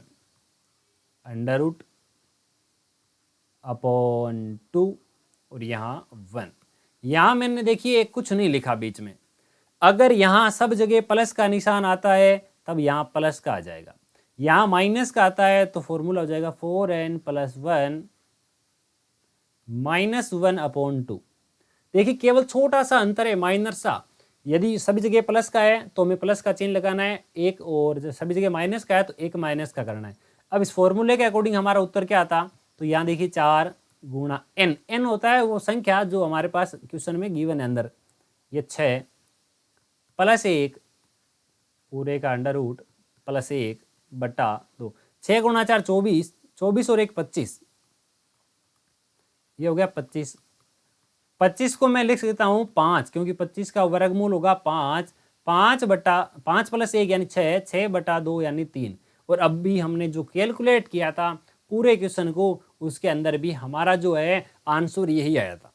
अंडर रूट अपॉन 2 और यहाँ 1। यहाँ मैंने देखिए कुछ नहीं लिखा बीच में। अगर यहाँ सब जगह प्लस का निशान आता है तब यहाँ प्लस का आ जाएगा, यहाँ माइनस का आता है तो फॉर्मूला हो जाएगा 4n + 1 -1 अपॉन 2। देखिए केवल छोटा सा अंतर है, माइनर सा। यदि सभी जगह प्लस का है तो हमें प्लस का चिन्ह लगाना है एक, और जब सभी जगह माइनस का है तो एक माइनस का करना है। अब इस फॉर्मूले के अकॉर्डिंग हमारा उत्तर क्या आता, तो यहाँ देखिए 4 गुणा n। n होता है वो संख्या जो हमारे पास क्वेश्चन में गिवन है अंदर। ये 6 + 1 पूरे का अंडर रूट +1 बटा 2। 6 गुणा 4 24, 24 और 1 25, ये हो गया 25। 25 को मैं लिख सकता हूँ 5, क्योंकि 25 का वर्गमूल होगा 5। 5 + 1 यानी 6, 6 बटा 2 यानी 3। और अब भी हमने जो कैलकुलेट किया था पूरे क्वेश्चन को, उसके अंदर भी हमारा जो है आंसर यही आया था।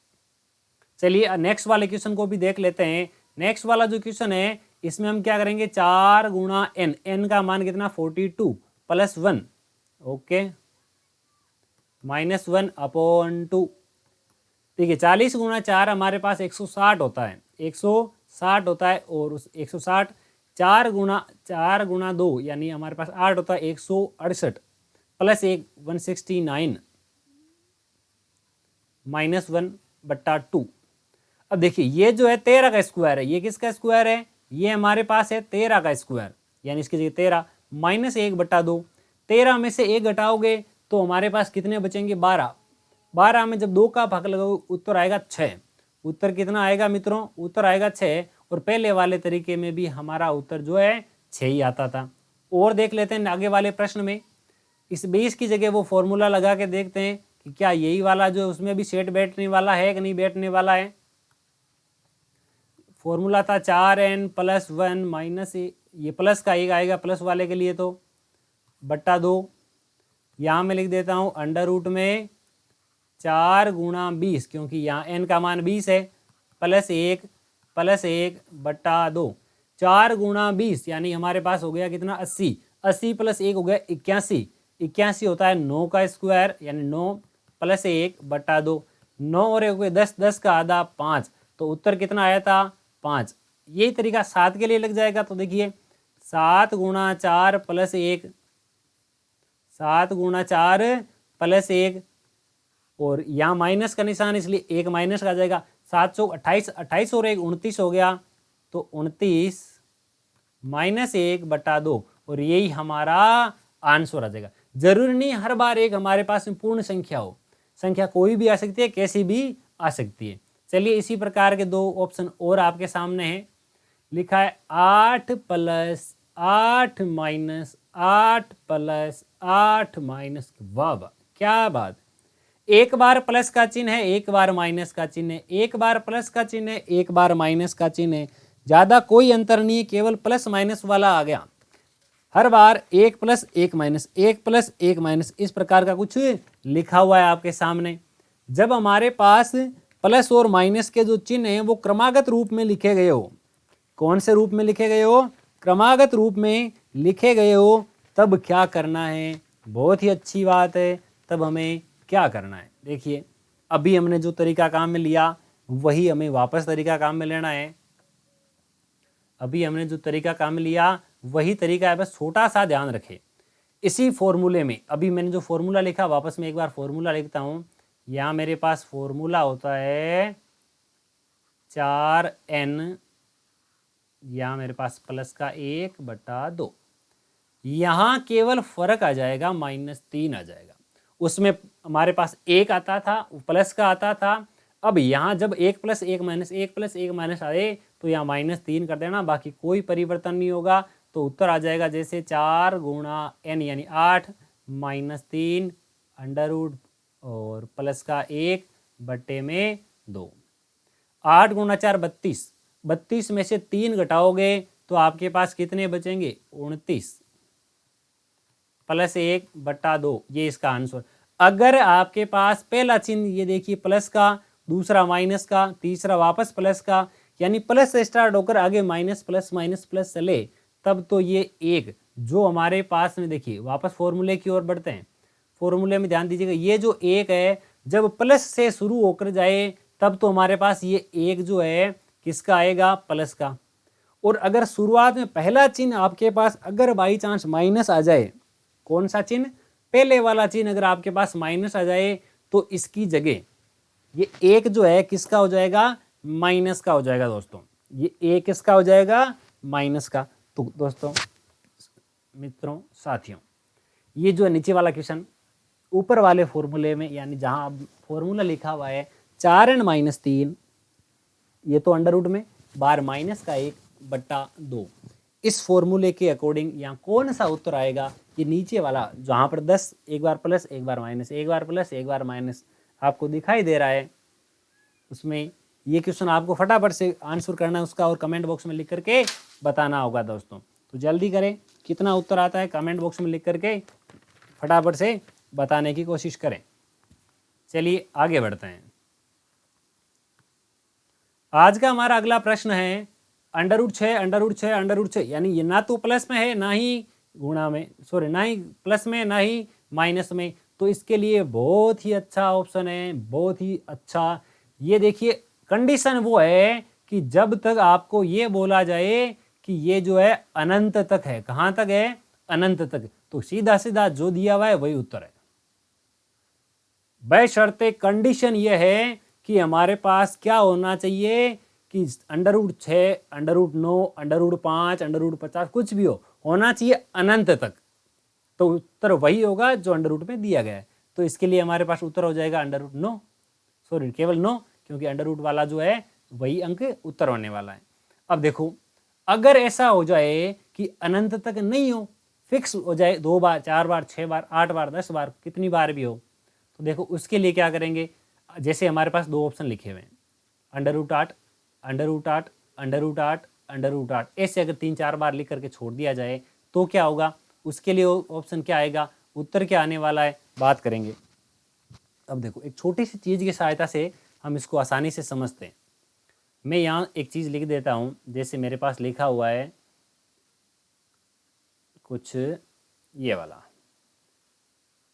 चलिए नेक्स्ट वाले क्वेश्चन को भी देख लेते हैं। नेक्स्ट वाला जो क्वेश्चन है इसमें हम क्या करेंगे, 4 गुणा n, n का मान कितना 42 + 1, ओके, -1 अपॉन 2। देखिए 40 गुणा 4 हमारे पास 160 होता है, 160 होता है। और उस 160 4 गुणा 2 यानी हमारे पास 8 होता है, 168 + 1 169 -1 बटा 2। अब देखिए ये जो है 13 का स्क्वायर है, ये किसका स्क्वायर है, ये हमारे पास है 13 का स्क्वायर, यानी इसकी जगह 13 -1 बटा 2। 13 में से 1 घटाओगे तो हमारे पास कितने बचेंगे, 12। 12 में जब 2 का भाग लगाओ उत्तर आएगा 6। उत्तर कितना आएगा मित्रों, उत्तर आएगा 6। और पहले वाले तरीके में भी हमारा उत्तर जो है 6 ही आता था। और देख लेते हैं आगे वाले प्रश्न में, इस 20 की जगह वो फॉर्मूला लगा के देखते हैं कि क्या यही वाला जो उसमें भी सेट बैठने वाला है कि नहीं बैठने वाला है। फॉर्मूला था 4n + 1 माइनस ये प्लस का 1 आएगा प्लस वाले के लिए, तो बटा 2 यहाँ मैं लिख देता हूँ अंडर रूट में 4 गुणा 20, क्योंकि यहाँ n का मान 20 है, प्लस 1 बटा 2। 4 गुणा 20 यानी हमारे पास हो गया कितना, 80। 80 प्लस 1 हो गया 81। 81 होता है 9 का स्क्वायर, यानी 9 प्लस 1 बटा 2। 9 और 1 हो गए 10, 10 का आधा 5। तो उत्तर कितना आया था, 5। यही तरीका 7 के लिए लग जाएगा। तो देखिए 7 गुणा 4 प्लस 1, 7 गुणा 4 प्लस 1, और यहाँ माइनस का निशान इसलिए एक माइनस का आ जाएगा। 7 चौक 28, 28 और 1 29 हो गया, तो 29 माइनस 1 बटा 2, और यही हमारा आंसर आ जाएगा। जरूरी नहीं हर बार एक हमारे पास में पूर्ण संख्या हो, संख्या कोई भी आ सकती है, कैसी भी आ सकती है। चलिए इसी प्रकार के 2 ऑप्शन और आपके सामने हैं। लिखा है 8 प्लस 8 माइनस 8 प्लस 8 माइनस, वाह वाह क्या बात। एक बार प्लस का चिन्ह है, एक बार माइनस का चिन्ह है, एक बार प्लस का चिन्ह है, एक बार माइनस का चिन्ह है, ज्यादा कोई अंतर नहीं है, केवल प्लस माइनस वाला आ गया। हर बार 1 प्लस 1 माइनस, 1 प्लस 1 माइनस, इस प्रकार का कुछ लिखा हुआ है आपके सामने। जब हमारे पास प्लस और माइनस के जो चिन्ह हैं वो क्रमागत रूप में लिखे गए हो, कौन से रूप में लिखे गए हो, क्रमागत रूप में लिखे गए हो, तब क्या करना है, बहुत ही अच्छी बात है। तब हमें क्या करना है, देखिए अभी हमने जो तरीका काम में लिया वही हमें वापस तरीका काम में लेना है। अभी हमने जो तरीका काम में लिया वही तरीका है, बस छोटा सा ध्यान रखें। इसी फॉर्मूले में अभी मैंने जो फॉर्मूला लिखा, वापस में एक बार फॉर्मूला लिखता हूं। यहाँ मेरे पास फॉर्मूला होता है 4n, यहाँ मेरे पास प्लस का 1 बटा 2। यहाँ केवल फर्क आ जाएगा, -3 आ जाएगा। उसमें हमारे पास 1 आता था, प्लस का आता था। अब यहाँ जब 1 प्लस 1 माइनस 1 प्लस 1 माइनस आए तो यहाँ -3 कर देना, बाकी कोई परिवर्तन नहीं होगा। तो उत्तर आ जाएगा जैसे 4 गुणा n यानी 8 -3 अंडर रूट और प्लस का 1 बटे में 2। 8 गुणा 4 32, 32 में से 3 घटाओगे तो आपके पास कितने बचेंगे, 29 प्लस 1 बटा 2, ये इसका आंसर। अगर आपके पास पहला चिन्ह ये देखिए प्लस का, दूसरा माइनस का, तीसरा वापस प्लस का, यानी प्लस से स्टार्ट होकर आगे माइनस प्लस चले, तब तो ये एक जो हमारे पास में, देखिए वापस फॉर्मूले की ओर बढ़ते हैं। फॉर्मूले में ध्यान दीजिएगा, ये जो एक है जब प्लस से शुरू होकर जाए तब तो हमारे पास ये एक जो है किसका आएगा, प्लस का। और अगर शुरुआत में पहला चिन्ह आपके पास अगर बाई चांस माइनस आ जाए, कौन सा चिन्ह, पहले वाला चिन्ह अगर आपके पास माइनस आ जाए तो इसकी जगह ये एक जो है किसका हो जाएगा, माइनस का हो जाएगा दोस्तों। ये एक किसका हो जाएगा, माइनस का। तो दोस्तों मित्रों साथियों, ये जो है नीचे वाला क्वेश्चन ऊपर वाले फॉर्मूले में, यानी जहां फॉर्मूला लिखा हुआ है 4n - 3, ये तो अंडर रूट में बार माइनस का 1 बटा 2, इस फॉर्मूले के अकॉर्डिंग यहाँ कौन सा उत्तर आएगा, ये नीचे वाला जहां पर 10 एक बार प्लस एक बार माइनस, एक बार प्लस एक बार माइनस आपको दिखाई दे रहा है, उसमें ये क्वेश्चन आपको फटाफट से आंसर करना है उसका, और कमेंट बॉक्स में लिख करके बताना होगा दोस्तों। तो जल्दी करें, कितना उत्तर आता है कमेंट बॉक्स में लिख करके फटाफट से बताने की कोशिश करें। चलिए आगे बढ़ते हैं। आज का हमारा अगला प्रश्न है under root 6 under root 6 under root 6, यानी ये ना तो प्लस में है ना ही गुणा में, सॉरी ना ही प्लस में ना ही माइनस में, तो इसके लिए बहुत ही अच्छा ऑप्शन है, बहुत ही अच्छा। ये देखिए कंडीशन वो है कि जब तक आपको ये बोला जाए कि ये जो है अनंत तक है, कहां तक है, अनंत तक, तो सीधा सीधा जो दिया हुआ है वही उत्तर है। बशर्ते कंडीशन ये है कि हमारे पास क्या होना चाहिए कि under root 6 under root 9 under root 5 under root 50 कुछ भी हो, होना चाहिए अनंत तक, तो उत्तर वही होगा जो अंडर रूट में दिया गया है। तो इसके लिए हमारे पास उत्तर हो जाएगा अंडर रूट 9, सॉरी केवल 9, क्योंकि अंडर रूट वाला जो है वही अंक उत्तर होने वाला है। अब देखो अगर ऐसा हो जाए कि अनंत तक नहीं हो, फिक्स हो जाए 2 बार 4 बार 6 बार 8 बार 10 बार कितनी बार भी हो, तो देखो उसके लिए क्या करेंगे, जैसे हमारे पास 2 ऑप्शन लिखे हुए हैं under root 8 under root 8 under root 8 under root 8, ऐसे अगर 3-4 बार लिख करके छोड़ दिया जाए तो क्या होगा, उसके लिए ऑप्शन क्या आएगा, उत्तर क्या आने वाला है बात करेंगे। अब देखो एक छोटी सी चीज़ की सहायता से हम इसको आसानी से समझते हैं। मैं यहाँ एक चीज़ लिख देता हूँ, जैसे मेरे पास लिखा हुआ है कुछ ये वाला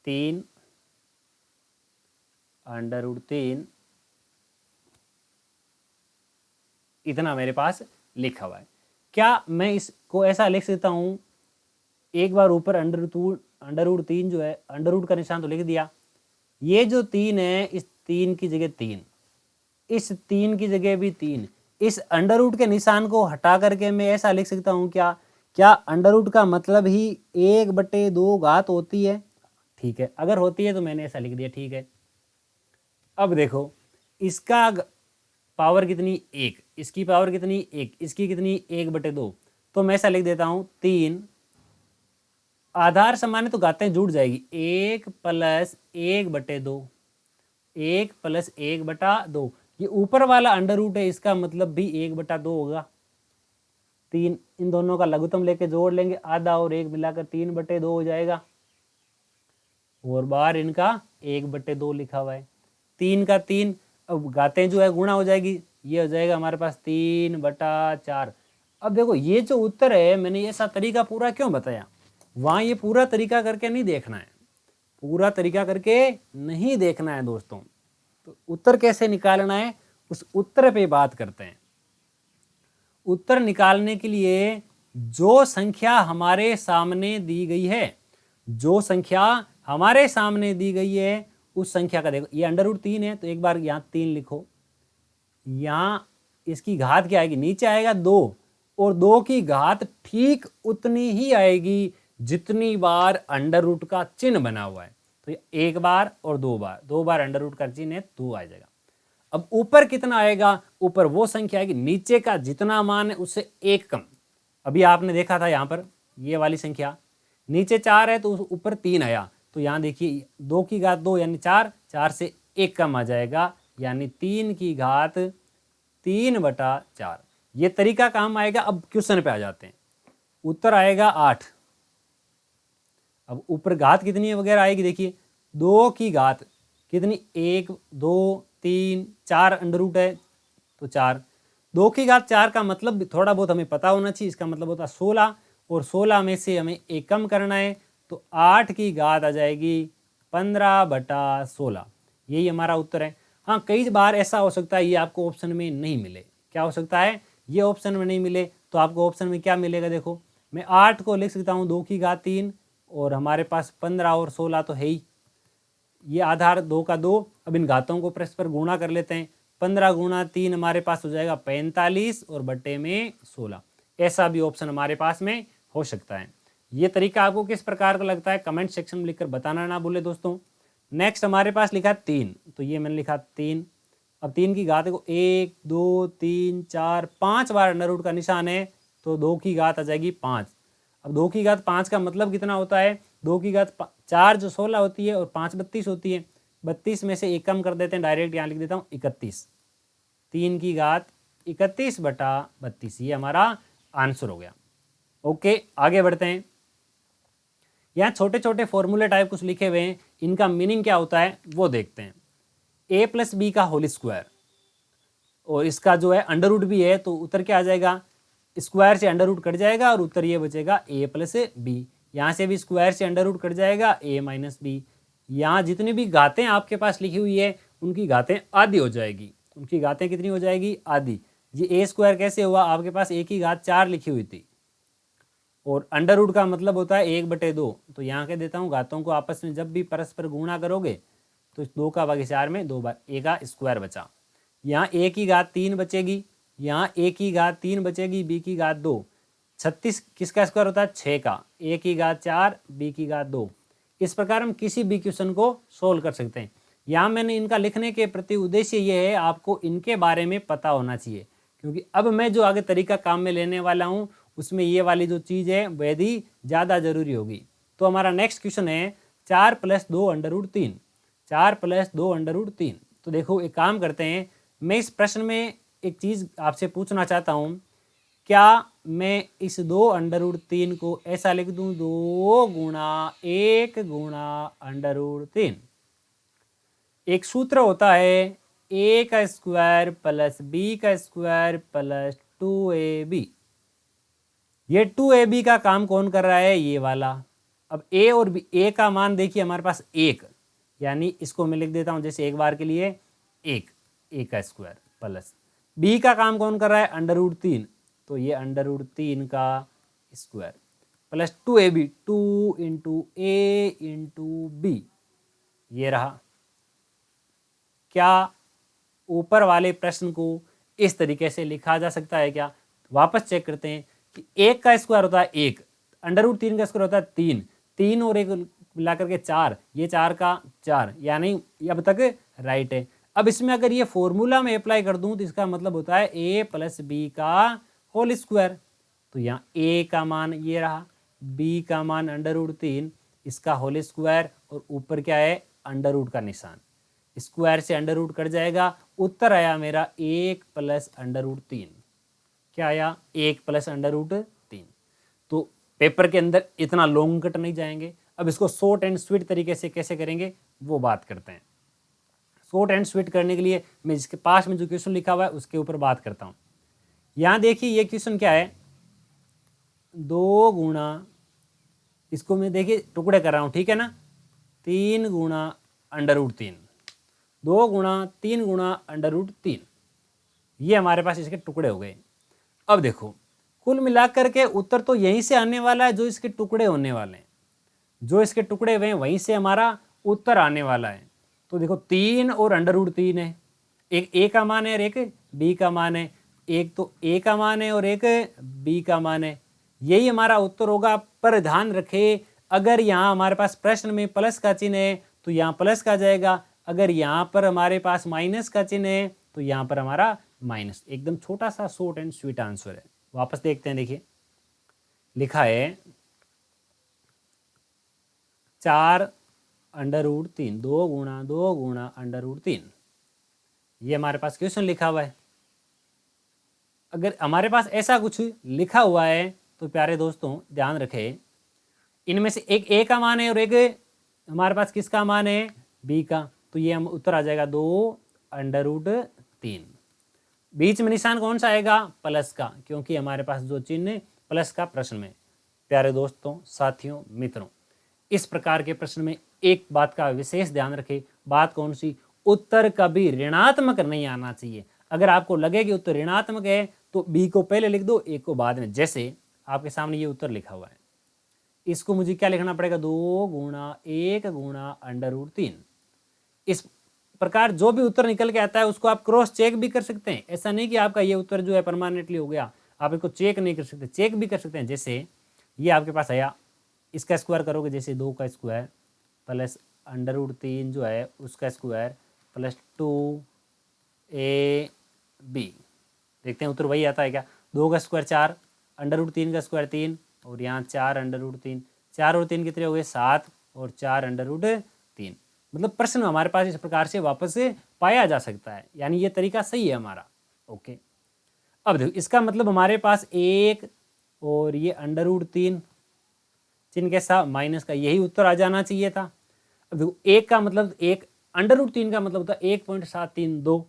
3√3 इतना मेरे पास लिखा हुआ है। क्या मैं इसको ऐसा लिख सकता हूँ, एक बार ऊपर अंडर रूट 3 जो है, अंडर रूट का निशान तो लिख दिया, ये जो 3 है इस 3 की जगह 3, इस 3 की जगह भी 3, इस अंडर रूट के निशान को हटा करके मैं ऐसा लिख सकता हूँ क्या अंडर रूट का मतलब ही 1/2 घात होती है? ठीक है, अगर होती है तो मैंने ऐसा लिख दिया, ठीक है। अब देखो इसका पावर कितनी 1, इसकी पावर कितनी 1, इसकी कितनी 1/2, तो मैं ऐसा लिख देता हूँ 3, आधार समान है तो घातें जुड़ जाएगी, 1 + 1/2, 1 + 1/2, ये ऊपर वाला अंडर रूट है, इसका मतलब भी 1/2 होगा। 3 इन दोनों का लघुत्तम लेके जोड़ लेंगे, आधा और 1 मिलाकर 3/2 हो जाएगा, और बाहर इनका 1/2 लिखा हुआ है। 3 का 3, अब घातें जो है गुणा हो जाएगी, ये हो जाएगा हमारे पास 3/4। अब देखो ये जो उत्तर है, मैंने ऐसा तरीका पूरा क्यों बताया, वहाँ ये पूरा तरीका करके नहीं देखना है, पूरा तरीका करके नहीं देखना है दोस्तों। तो उत्तर कैसे निकालना है उस उत्तर पे बात करते हैं। उत्तर निकालने के लिए जो संख्या हमारे सामने दी गई है, जो संख्या हमारे सामने दी गई है उस संख्या का देखो, ये अंडर रूट 3 है तो एक बार यहाँ 3 लिखो, यहाँ इसकी घात क्या आएगी, नीचे आएगा 2, और 2 की घात ठीक उतनी ही आएगी जितनी बार अंडर रूट का चिन्ह बना हुआ है। तो एक बार और 2 बार, 2 बार अंडर रूट का चिन्ह है 2 आ जाएगा। अब ऊपर कितना आएगा, ऊपर वो संख्या आएगी नीचे का जितना मान है उससे 1 कम। अभी आपने देखा था यहाँ पर ये वाली संख्या नीचे 4 है तो ऊपर 3 आया, तो यहाँ देखिए 2 की घात 2 यानी 4, 4 से 1 कम आ जाएगा, यानी 3 की घात 3/4। ये तरीका काम आएगा। अब क्वेश्चन पे आ जाते हैं, उत्तर आएगा 8। अब ऊपर घात कितनी है वगैरह आएगी, देखिए 2 की घात कितनी, 1 2 3 4 अंडर रूट है तो 4, 2 की घात 4 का मतलब थोड़ा बहुत हमें पता होना चाहिए, इसका मतलब होता है 16, और 16 में से हमें 1 कम करना है, तो 8 की घात आ जाएगी 15/16। यही हमारा उत्तर है। हाँ, कई बार ऐसा हो सकता है ये आपको ऑप्शन में नहीं मिले, क्या हो सकता है ये ऑप्शन में नहीं मिले, तो आपको ऑप्शन में क्या मिलेगा, देखो मैं 8 को लिख सकता हूँ 2 की घात 3, और हमारे पास 15 और 16 तो है ही, ये आधार 2 का 2। अब इन घातों को परस्पर गुणा कर लेते हैं, 15 × 3 हमारे पास हो जाएगा 45, और बट्टे में 16। ऐसा भी ऑप्शन हमारे पास में हो सकता है। ये तरीका आपको किस प्रकार का लगता है कमेंट सेक्शन में लिखकर बताना ना भूले दोस्तों। नेक्स्ट हमारे पास लिखा 3, तो ये मैंने लिखा 3। अब 3 की घात को 1 2 3 4 5 बार अंडर रूट का निशान है, तो 2 की घात आ जाएगी 5। अब 2 की घात 5 का मतलब कितना होता है, 2 की घात 4 जो 16 होती है और 5 32 होती है, 32 में से 1 कम कर देते हैं, डायरेक्ट यहाँ लिख देता हूँ 31। 3 की घात 31/32, ये हमारा आंसर हो गया। ओके, आगे बढ़ते हैं। यहाँ छोटे छोटे फॉर्मूले टाइप कुछ लिखे हुए हैं, इनका मीनिंग क्या होता है वो देखते हैं। a + b का होल स्क्वायर, और इसका जो है अंडर रूट भी है, तो उत्तर क्या आ जाएगा, स्क्वायर से अंडर रूट कट जाएगा और उत्तर ये बचेगा a + b। यहाँ से भी स्क्वायर से अंडर रूट कट जाएगा a - b। यहाँ जितनी भी घातें आपके पास लिखी हुई है उनकी घातें आधी हो जाएगी, उनकी घातें कितनी हो जाएगी, आधी। ये a² कैसे हुआ, आपके पास a की घात 4 लिखी हुई थी, और अंडर रूट का मतलब होता है 1/2, तो यहाँ कह देता हूँ घातों को आपस में जब भी परस्पर गुणा करोगे तो 2 का भाग 4 में 2 बार a का स्क्वायर बचा। यहाँ a की घात 3 बचेगी, यहाँ a की घात 3 बचेगी, b की घात 2। 36 किसका स्क्वायर होता है, 6 का, a की घात 4 b की घात 2। इस प्रकार हम किसी भी क्वेश्चन को सोल्व कर सकते हैं। यहाँ मैंने इनका लिखने के प्रति उद्देश्य ये है, आपको इनके बारे में पता होना चाहिए, क्योंकि अब मैं जो आगे तरीका काम में लेने वाला हूँ उसमें ये वाली जो चीज़ है वह भी ज़्यादा जरूरी होगी। तो हमारा नेक्स्ट क्वेश्चन है 4 + 2 अंडर रूट 3, 4 + 2 अंडर रूट 3। तो देखो एक काम करते हैं, मैं इस प्रश्न में एक चीज़ आपसे पूछना चाहता हूँ, क्या मैं इस 2√3 को ऐसा लिख दूं, 2 गुणा 1 गुणा √3। एक सूत्र होता है a का स्क्वायर प्लस b का स्क्वायर प्लस 2ab। ये 2ab का काम कौन कर रहा है, ये वाला। अब a और b, a का मान देखिए हमारे पास 1, यानी इसको मैं लिख देता हूं जैसे एक बार के लिए 1, a का स्क्वायर प्लस b का काम कौन कर रहा है, √3, तो ये √3 का square plus 2ab, 2 into a into b। ये रहा। क्या ऊपर वाले प्रश्न को इस तरीके से लिखा जा सकता है क्या? वापस चेक करते हैं कि 1 का स्क्वायर होता है 1, √3 का स्क्वायर होता है 3, 3 और 1 मिला करके 4, ये 4 का 4, यानी अब तक राइट है। अब इसमें अगर ये फॉर्मूला में अप्लाई कर दूं तो इसका मतलब होता है a प्लस बी का होल स्क्वायर। तो यहाँ a का मान ये रहा, b का मान √3, इसका होल स्क्वायर, और ऊपर क्या है, अंडर का निशान। स्क्वायर से अंडर रूट कट जाएगा, उत्तर आया मेरा 1 प्लस √3। क्या आया, 1 प्लस √3। तो पेपर के अंदर इतना लॉन्ग कट नहीं जाएंगे। अब इसको शॉर्ट एंड स्वीट तरीके से कैसे करेंगे वो बात करते हैं। शॉर्ट एंड स्वीट करने के लिए मैं जिसके पास में जो क्वेश्चन लिखा हुआ है उसके ऊपर बात करता हूं। यहां देखिए ये क्वेश्चन क्या है, 2 गुणा, इसको मैं देखिए टुकड़े कर रहा हूं, ठीक है ना, 3 गुणा √3, 2 गुणा 3 गुणा √3, ये हमारे पास इसके टुकड़े हो गए। अब देखो कुल मिलाकर के उत्तर तो यहीं से आने वाला है जो इसके टुकड़े होने वाले हैं, जो इसके टुकड़े हुए हैं वहीं से हमारा उत्तर आने वाला है। तो देखो 3 और √3 है, एक a का मान है और एक b का मान है, एक तो a का मान है और एक b का मान है, यही हमारा उत्तर होगा। पर ध्यान रखें अगर यहाँ हमारे पास प्रश्न में प्लस का चिन्ह है तो यहाँ प्लस का जाएगा, अगर यहाँ पर हमारे पास माइनस का चिन्ह है तो यहाँ पर हमारा माइनस। एकदम छोटा सा शॉर्ट एंड स्वीट आंसर है। वापस देखते हैं, देखिए लिखा है 4 √3, 2 गुणा 2 गुणा √3, ये हमारे पास क्वेश्चन लिखा हुआ है। अगर हमारे पास ऐसा कुछ लिखा हुआ है तो प्यारे दोस्तों ध्यान रखें, इनमें से एक a का मान है और एक हमारे पास किसका मान है, b का, तो ये हम उत्तर आ जाएगा 2 √3। बीच में निशान कौन सा आएगा, प्लस का, क्योंकि हमारे पास जो चिन्ह प्लस का प्रश्न में। प्यारे दोस्तों, साथियों, मित्रों, इस प्रकार के प्रश्न में एक बात का विशेष ध्यान रखें। बात कौन सी, उत्तर कभी ऋणात्मक नहीं आना चाहिए। अगर आपको लगे कि उत्तर ऋणात्मक है तो b को पहले लिख दो, a को बाद में। जैसे आपके सामने ये उत्तर लिखा हुआ है, इसको मुझे क्या लिखना पड़ेगा, 2 गुणा 1 गुणा √3। इस प्रकार जो भी उत्तर निकल के आता है उसको आप क्रॉस चेक भी कर सकते हैं। ऐसा नहीं कि आपका ये उत्तर जो है परमानेंटली हो गया, आप इसको चेक नहीं कर सकते, चेक भी कर सकते हैं। जैसे ये आपके पास आया, इसका स्क्वायर करोगे, जैसे 2 का स्क्वायर प्लस √3 जो है उसका स्क्वायर प्लस 2ab, देखते हैं उत्तर वही आता है क्या। 2 का स्क्वायर 4, √3 का स्क्वायर 3, और यहाँ 4 √3, 4 और 3 कितने हो गए, 7, और 4 √3। मतलब प्रश्न हमारे पास इस प्रकार से वापस से पाया जा सकता है, यानी ये तरीका सही है हमारा। ओके, अब देखो इसका मतलब हमारे पास 1 और ये √3 चिन्ह के साथ माइनस का, यही उत्तर आ जाना चाहिए था। अब देखो 1 का मतलब 1, √3 का मतलब होता है 1.732,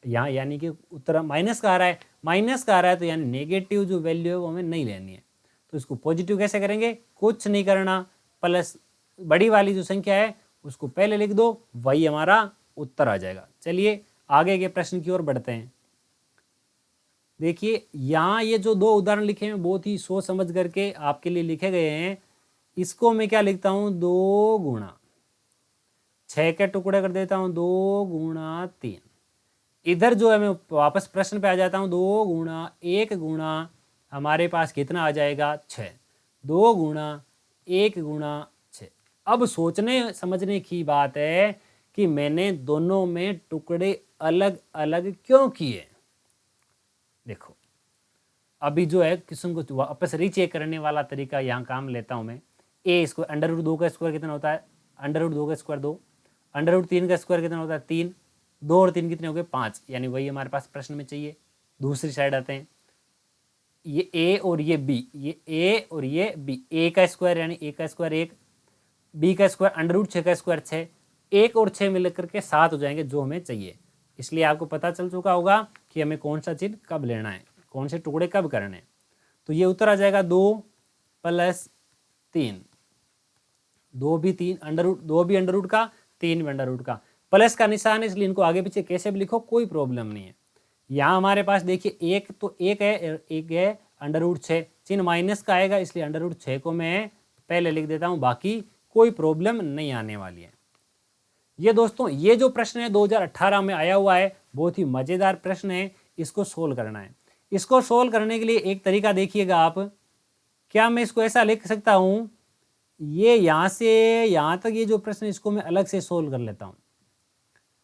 यहाँ यानी कि उत्तर माइनस का आ रहा है, माइनस का आ रहा है तो यानी नेगेटिव जो वैल्यू है वो हमें नहीं लेनी है। तो इसको पॉजिटिव कैसे करेंगे, कुछ नहीं करना, प्लस बड़ी वाली जो संख्या है उसको पहले लिख दो, वही हमारा उत्तर आ जाएगा। चलिए आगे के प्रश्न की ओर बढ़ते हैं। देखिए यहाँ ये जो 2 उदाहरण लिखे हैं बहुत ही सोच समझ करके आपके लिए लिखे गए हैं। इसको मैं क्या लिखता हूँ, 2 गुणा 6 के टुकड़े कर देता हूँ, 2 गुणा 3। इधर जो है मैं वापस प्रश्न पे आ जाता हूँ, 2 गुणा 1 गुणा हमारे पास कितना आ जाएगा, 6, 2 गुणा 1 गुणा 6। अब सोचने समझने की बात है कि मैंने दोनों में टुकड़े अलग अलग क्यों किए। देखो अभी जो है क्वेश्चन को वापस रीचेक करने वाला तरीका यहाँ काम लेता हूँ मैं। ए स्क्वायर, √2 का स्क्वायर कितना होता है, √2 का स्क्वायर 2, √3 का स्क्वायर कितना होता है 3, 2 और 3 कितने हो गए 5, यानी वही हमारे पास प्रश्न में चाहिए। दूसरी साइड आते हैं, ये ए और ये बी, ये ए और ये बी, ए का स्क्वायर यानी ए का स्क्वायर 1, बी का स्क्वायर अंडर रूट 6 का स्क्वायर 6, 1 और 6 मिलकर के 7 हो जाएंगे जो हमें चाहिए। इसलिए आपको पता चल चुका होगा कि हमें कौन सा चिन्ह कब लेना है, कौन से टुकड़े कब करने हैं। तो ये उत्तर आ जाएगा 2 + 3, 2 भी 3 अंडर रूट, 2 भी अंडर रूट का, 3 भी अंडर रूट का, प्लस का निशान है इसलिए इनको आगे पीछे कैसे भी लिखो कोई प्रॉब्लम नहीं है। यहाँ हमारे पास देखिए एक तो एक है, एक है अंडर रूट 6, चिन्ह माइनस का आएगा इसलिए अंडर रूट 6 को मैं पहले लिख देता हूँ, बाकी कोई प्रॉब्लम नहीं आने वाली है। ये दोस्तों ये जो प्रश्न है 2018 में आया हुआ है, बहुत ही मजेदार प्रश्न है, इसको सोल्व करना है। इसको सोल्व करने के लिए एक तरीका देखिएगा आप, क्या मैं इसको ऐसा लिख सकता हूं, ये यहां से यहां तक ये जो प्रश्न इसको मैं अलग से सोल्व कर लेता हूं।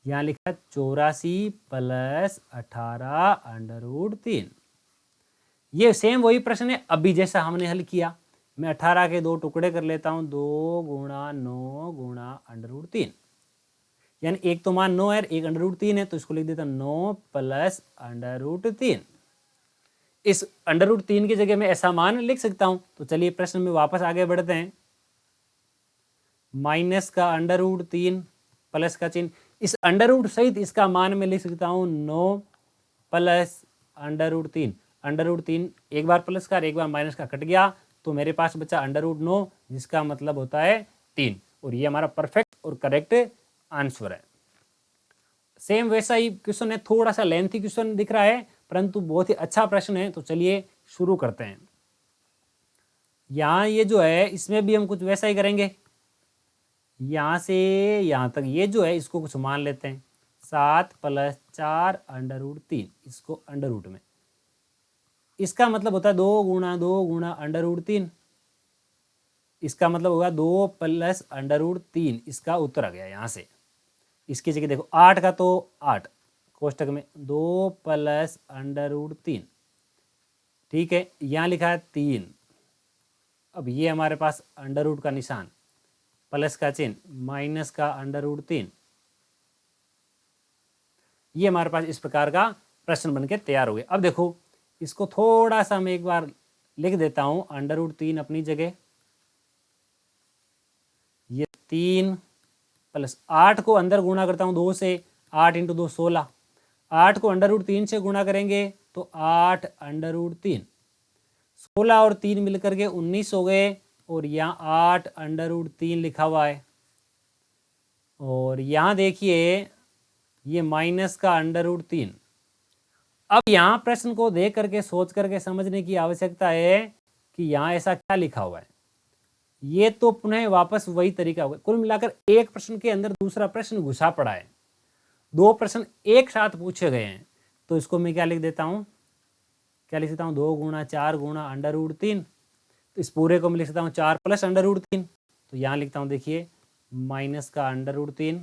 यहां लिखा 84 + 18 अंडर रूट 3। ये सेम वही प्रश्न है अभी जैसा हमने हल किया। मैं 18 के 2 टुकड़े कर लेता हूं, 2 × 9 × अंडर रूट 3, यानी एक तो मान 9 है, एक अंडर रूट 3 है, तो इसको लिख देता हूं 9 + अंडर रूट 3। इस अंडर रूट 3 की जगह में ऐसा मान लिख सकता हूं। तो चलिए प्रश्न में वापस आगे बढ़ते हैं। माइनस का अंडर रूट 3 प्लस का चिन्ह, इस अंडर रूट सहित इसका मान में लिख सकता हूं 9 + अंडर रूट 3। अंडर रूट 3 एक बार प्लस का एक बार माइनस का कट गया, तो मेरे पास बचा अंडर रूट 9 जिसका मतलब होता है 3, और ये हमारा परफेक्ट और करेक्ट आंसर है। सेम वैसा ही क्वेश्चन है, थोड़ा सा लेंथी क्वेश्चन दिख रहा है परंतु बहुत ही अच्छा प्रश्न है। तो चलिए शुरू करते हैं। यहां ये जो है इसमें भी हम कुछ वैसा ही करेंगे। यहां से यहां तक ये जो है इसको कुछ मान लेते हैं, 7 + 4 अंडर रूट 3, इसको अंडर रूट में, इसका मतलब होता है 2 × 2 × अंडर रूट 3, इसका मतलब होगा 2 + अंडर रूट 3, इसका उत्तर आ गया। यहां से इसकी जगह देखो 8 का तो 8 कोष्टक में 2 + अंडर रूट 3, ठीक है, यहां लिखा है 3। अब ये हमारे पास अंडर रूट का निशान, प्लस का चिन्ह, माइनस का अंडर रूट 3, ये हमारे पास इस प्रकार का प्रश्न बनके तैयार हो गया। अब देखो इसको थोड़ा सा मैं एक बार लिख देता हूं, अंडर रूट 3 अपनी जगह, ये 3 + 8 को अंदर गुणा करता हूं 2 से, 8 × 2 16, 8 को अंडर रूट 3 से गुणा करेंगे तो 8 अंडर रूट 3, 16 और 3 मिलकर के 19 हो गए, और यहाँ 8 अंडर रूट 3 लिखा हुआ है। और यहाँ देखिए ये माइनस का अंडर रूट 3। अब यहाँ प्रश्न को देख करके सोच करके समझने की आवश्यकता है कि यहाँ ऐसा क्या लिखा हुआ है। ये तो पुनः वापस वही तरीका होगा। कुल मिलाकर एक प्रश्न के अंदर दूसरा प्रश्न घुसा पड़ा है, 2 प्रश्न एक साथ पूछे गए हैं। तो इसको मैं क्या लिख देता हूं, क्या लिख सकता हूं, 2 × 4 × अंडर रूट 3, तो इस पूरे को मैं लिख सकता हूं 4 + अंडर रूट 3। तो यहां लिखता हूं देखिए माइनस का अंडर रूट 3,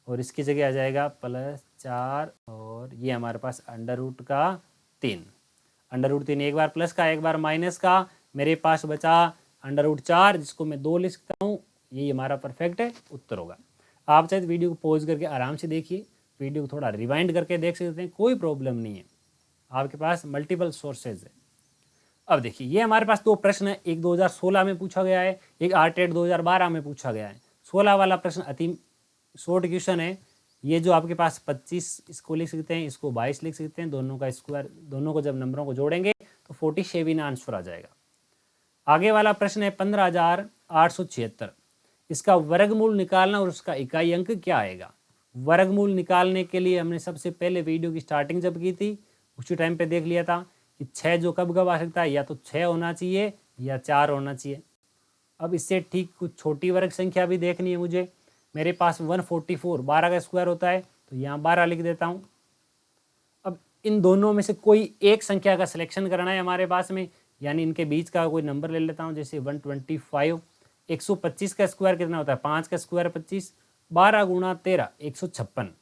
और इसकी जगह आ जाएगा +4, और ये हमारे पास अंडर रूट का 3। अंडर रूट 3 एक बार प्लस का एक बार माइनस का, मेरे पास बचा अंडर रूट 4 जिसको मैं 2 लिख सकता हूँ। ये हमारा परफेक्ट उत्तर होगा। आप चाहे तो वीडियो को पॉज करके आराम से देखिए, वीडियो को थोड़ा रिवाइंड करके देख सकते हैं, कोई प्रॉब्लम नहीं है, आपके पास मल्टीपल सोर्सेज है। अब देखिए ये हमारे पास 2 प्रश्न है, एक 2016 में पूछा गया है, एक आरटेट 2012 में पूछा गया है। 16 वाला प्रश्न अति शॉर्ट क्वेश्चन है। ये जो आपके पास 25 इसको लिख सकते हैं, इसको 22 लिख सकते हैं, दोनों का स्क्वायर, दोनों को जब नंबरों को जोड़ेंगे तो 47 आंसर आ जाएगा। आगे वाला प्रश्न है 15,876, इसका वर्गमूल निकालना और उसका इकाई अंक क्या आएगा। वर्गमूल निकालने के लिए हमने सबसे पहले वीडियो की स्टार्टिंग जब की थी उसी टाइम पे देख लिया था कि 6 जो कब कब आ सकता है, या तो 6 होना चाहिए या 4 होना चाहिए। अब इससे ठीक कुछ छोटी वर्ग संख्या भी देखनी है मुझे। मेरे पास 144 12 का स्क्वायर होता है, तो यहाँ 12 लिख देता हूँ। अब इन दोनों में से कोई एक संख्या का सिलेक्शन करना है हमारे पास में, यानी इनके बीच का कोई नंबर ले लेता हूँ, जैसे 125। 125 का स्क्वायर कितना होता है, 5 का स्क्वायर 25, 12 × 13 156,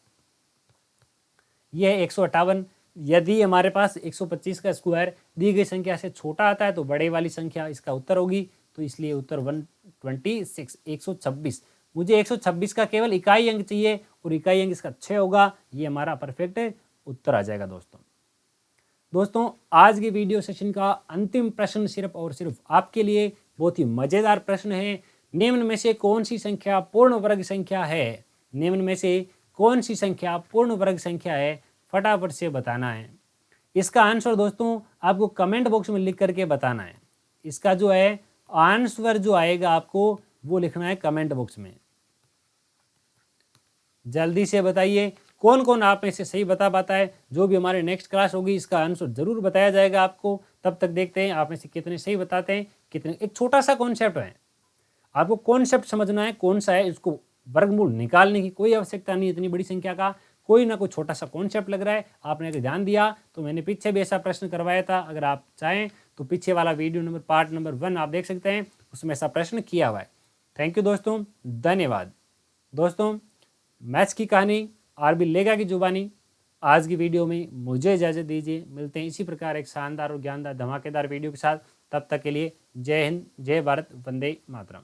यह 158। यदि हमारे पास 125 का स्क्वायर दी गई संख्या से छोटा आता है तो बड़े वाली संख्या इसका उत्तर होगी, तो इसलिए उत्तर 126 126। मुझे 126 का केवल इकाई अंक चाहिए और इकाई अंक इसका 6 होगा, ये हमारा परफेक्ट उत्तर आ जाएगा दोस्तों। दोस्तों आज के वीडियो सेशन का अंतिम प्रश्न सिर्फ और सिर्फ आपके लिए बहुत ही मज़ेदार प्रश्न है। निम्न में से कौन सी संख्या पूर्ण वर्ग संख्या है? निम्न में से कौन सी संख्या पूर्ण वर्ग संख्या है? फटाफट से बताना है। इसका आंसर दोस्तों आपको कमेंट बॉक्स में लिख करके बताना है। इसका जो है आंसर जो आएगा आपको वो लिखना है कमेंट बॉक्स में। जल्दी से बताइए कौन कौन आप में से सही बता पाता है। जो भी हमारे नेक्स्ट क्लास होगी इसका आंसर जरूर बताया जाएगा आपको। तब तक देखते हैं आप में से कितने सही बताते हैं, कितने। एक छोटा सा कॉन्सेप्ट है, आपको कॉन्सेप्ट समझना है कौन सा है। इसको वर्गमूल निकालने की कोई आवश्यकता नहीं, इतनी बड़ी संख्या का कोई ना कोई छोटा सा कॉन्सेप्ट लग रहा है। आपने अगर ध्यान दिया तो मैंने पीछे भी ऐसा प्रश्न करवाया था, अगर आप चाहें तो पीछे वाला वीडियो नंबर पार्ट नंबर 1 आप देख सकते हैं, उसमें ऐसा प्रश्न किया हुआ है। थैंक यू दोस्तों, धन्यवाद। दोस्तों मैथ्स की कहानी आरबी लेगा की जुबानी आज की वीडियो में मुझे इजाज़त दीजिए। मिलते हैं इसी प्रकार एक शानदार और ज्ञानदार धमाकेदार वीडियो के साथ। तब तक के लिए जय हिंद, जय भारत, वंदे मातरम।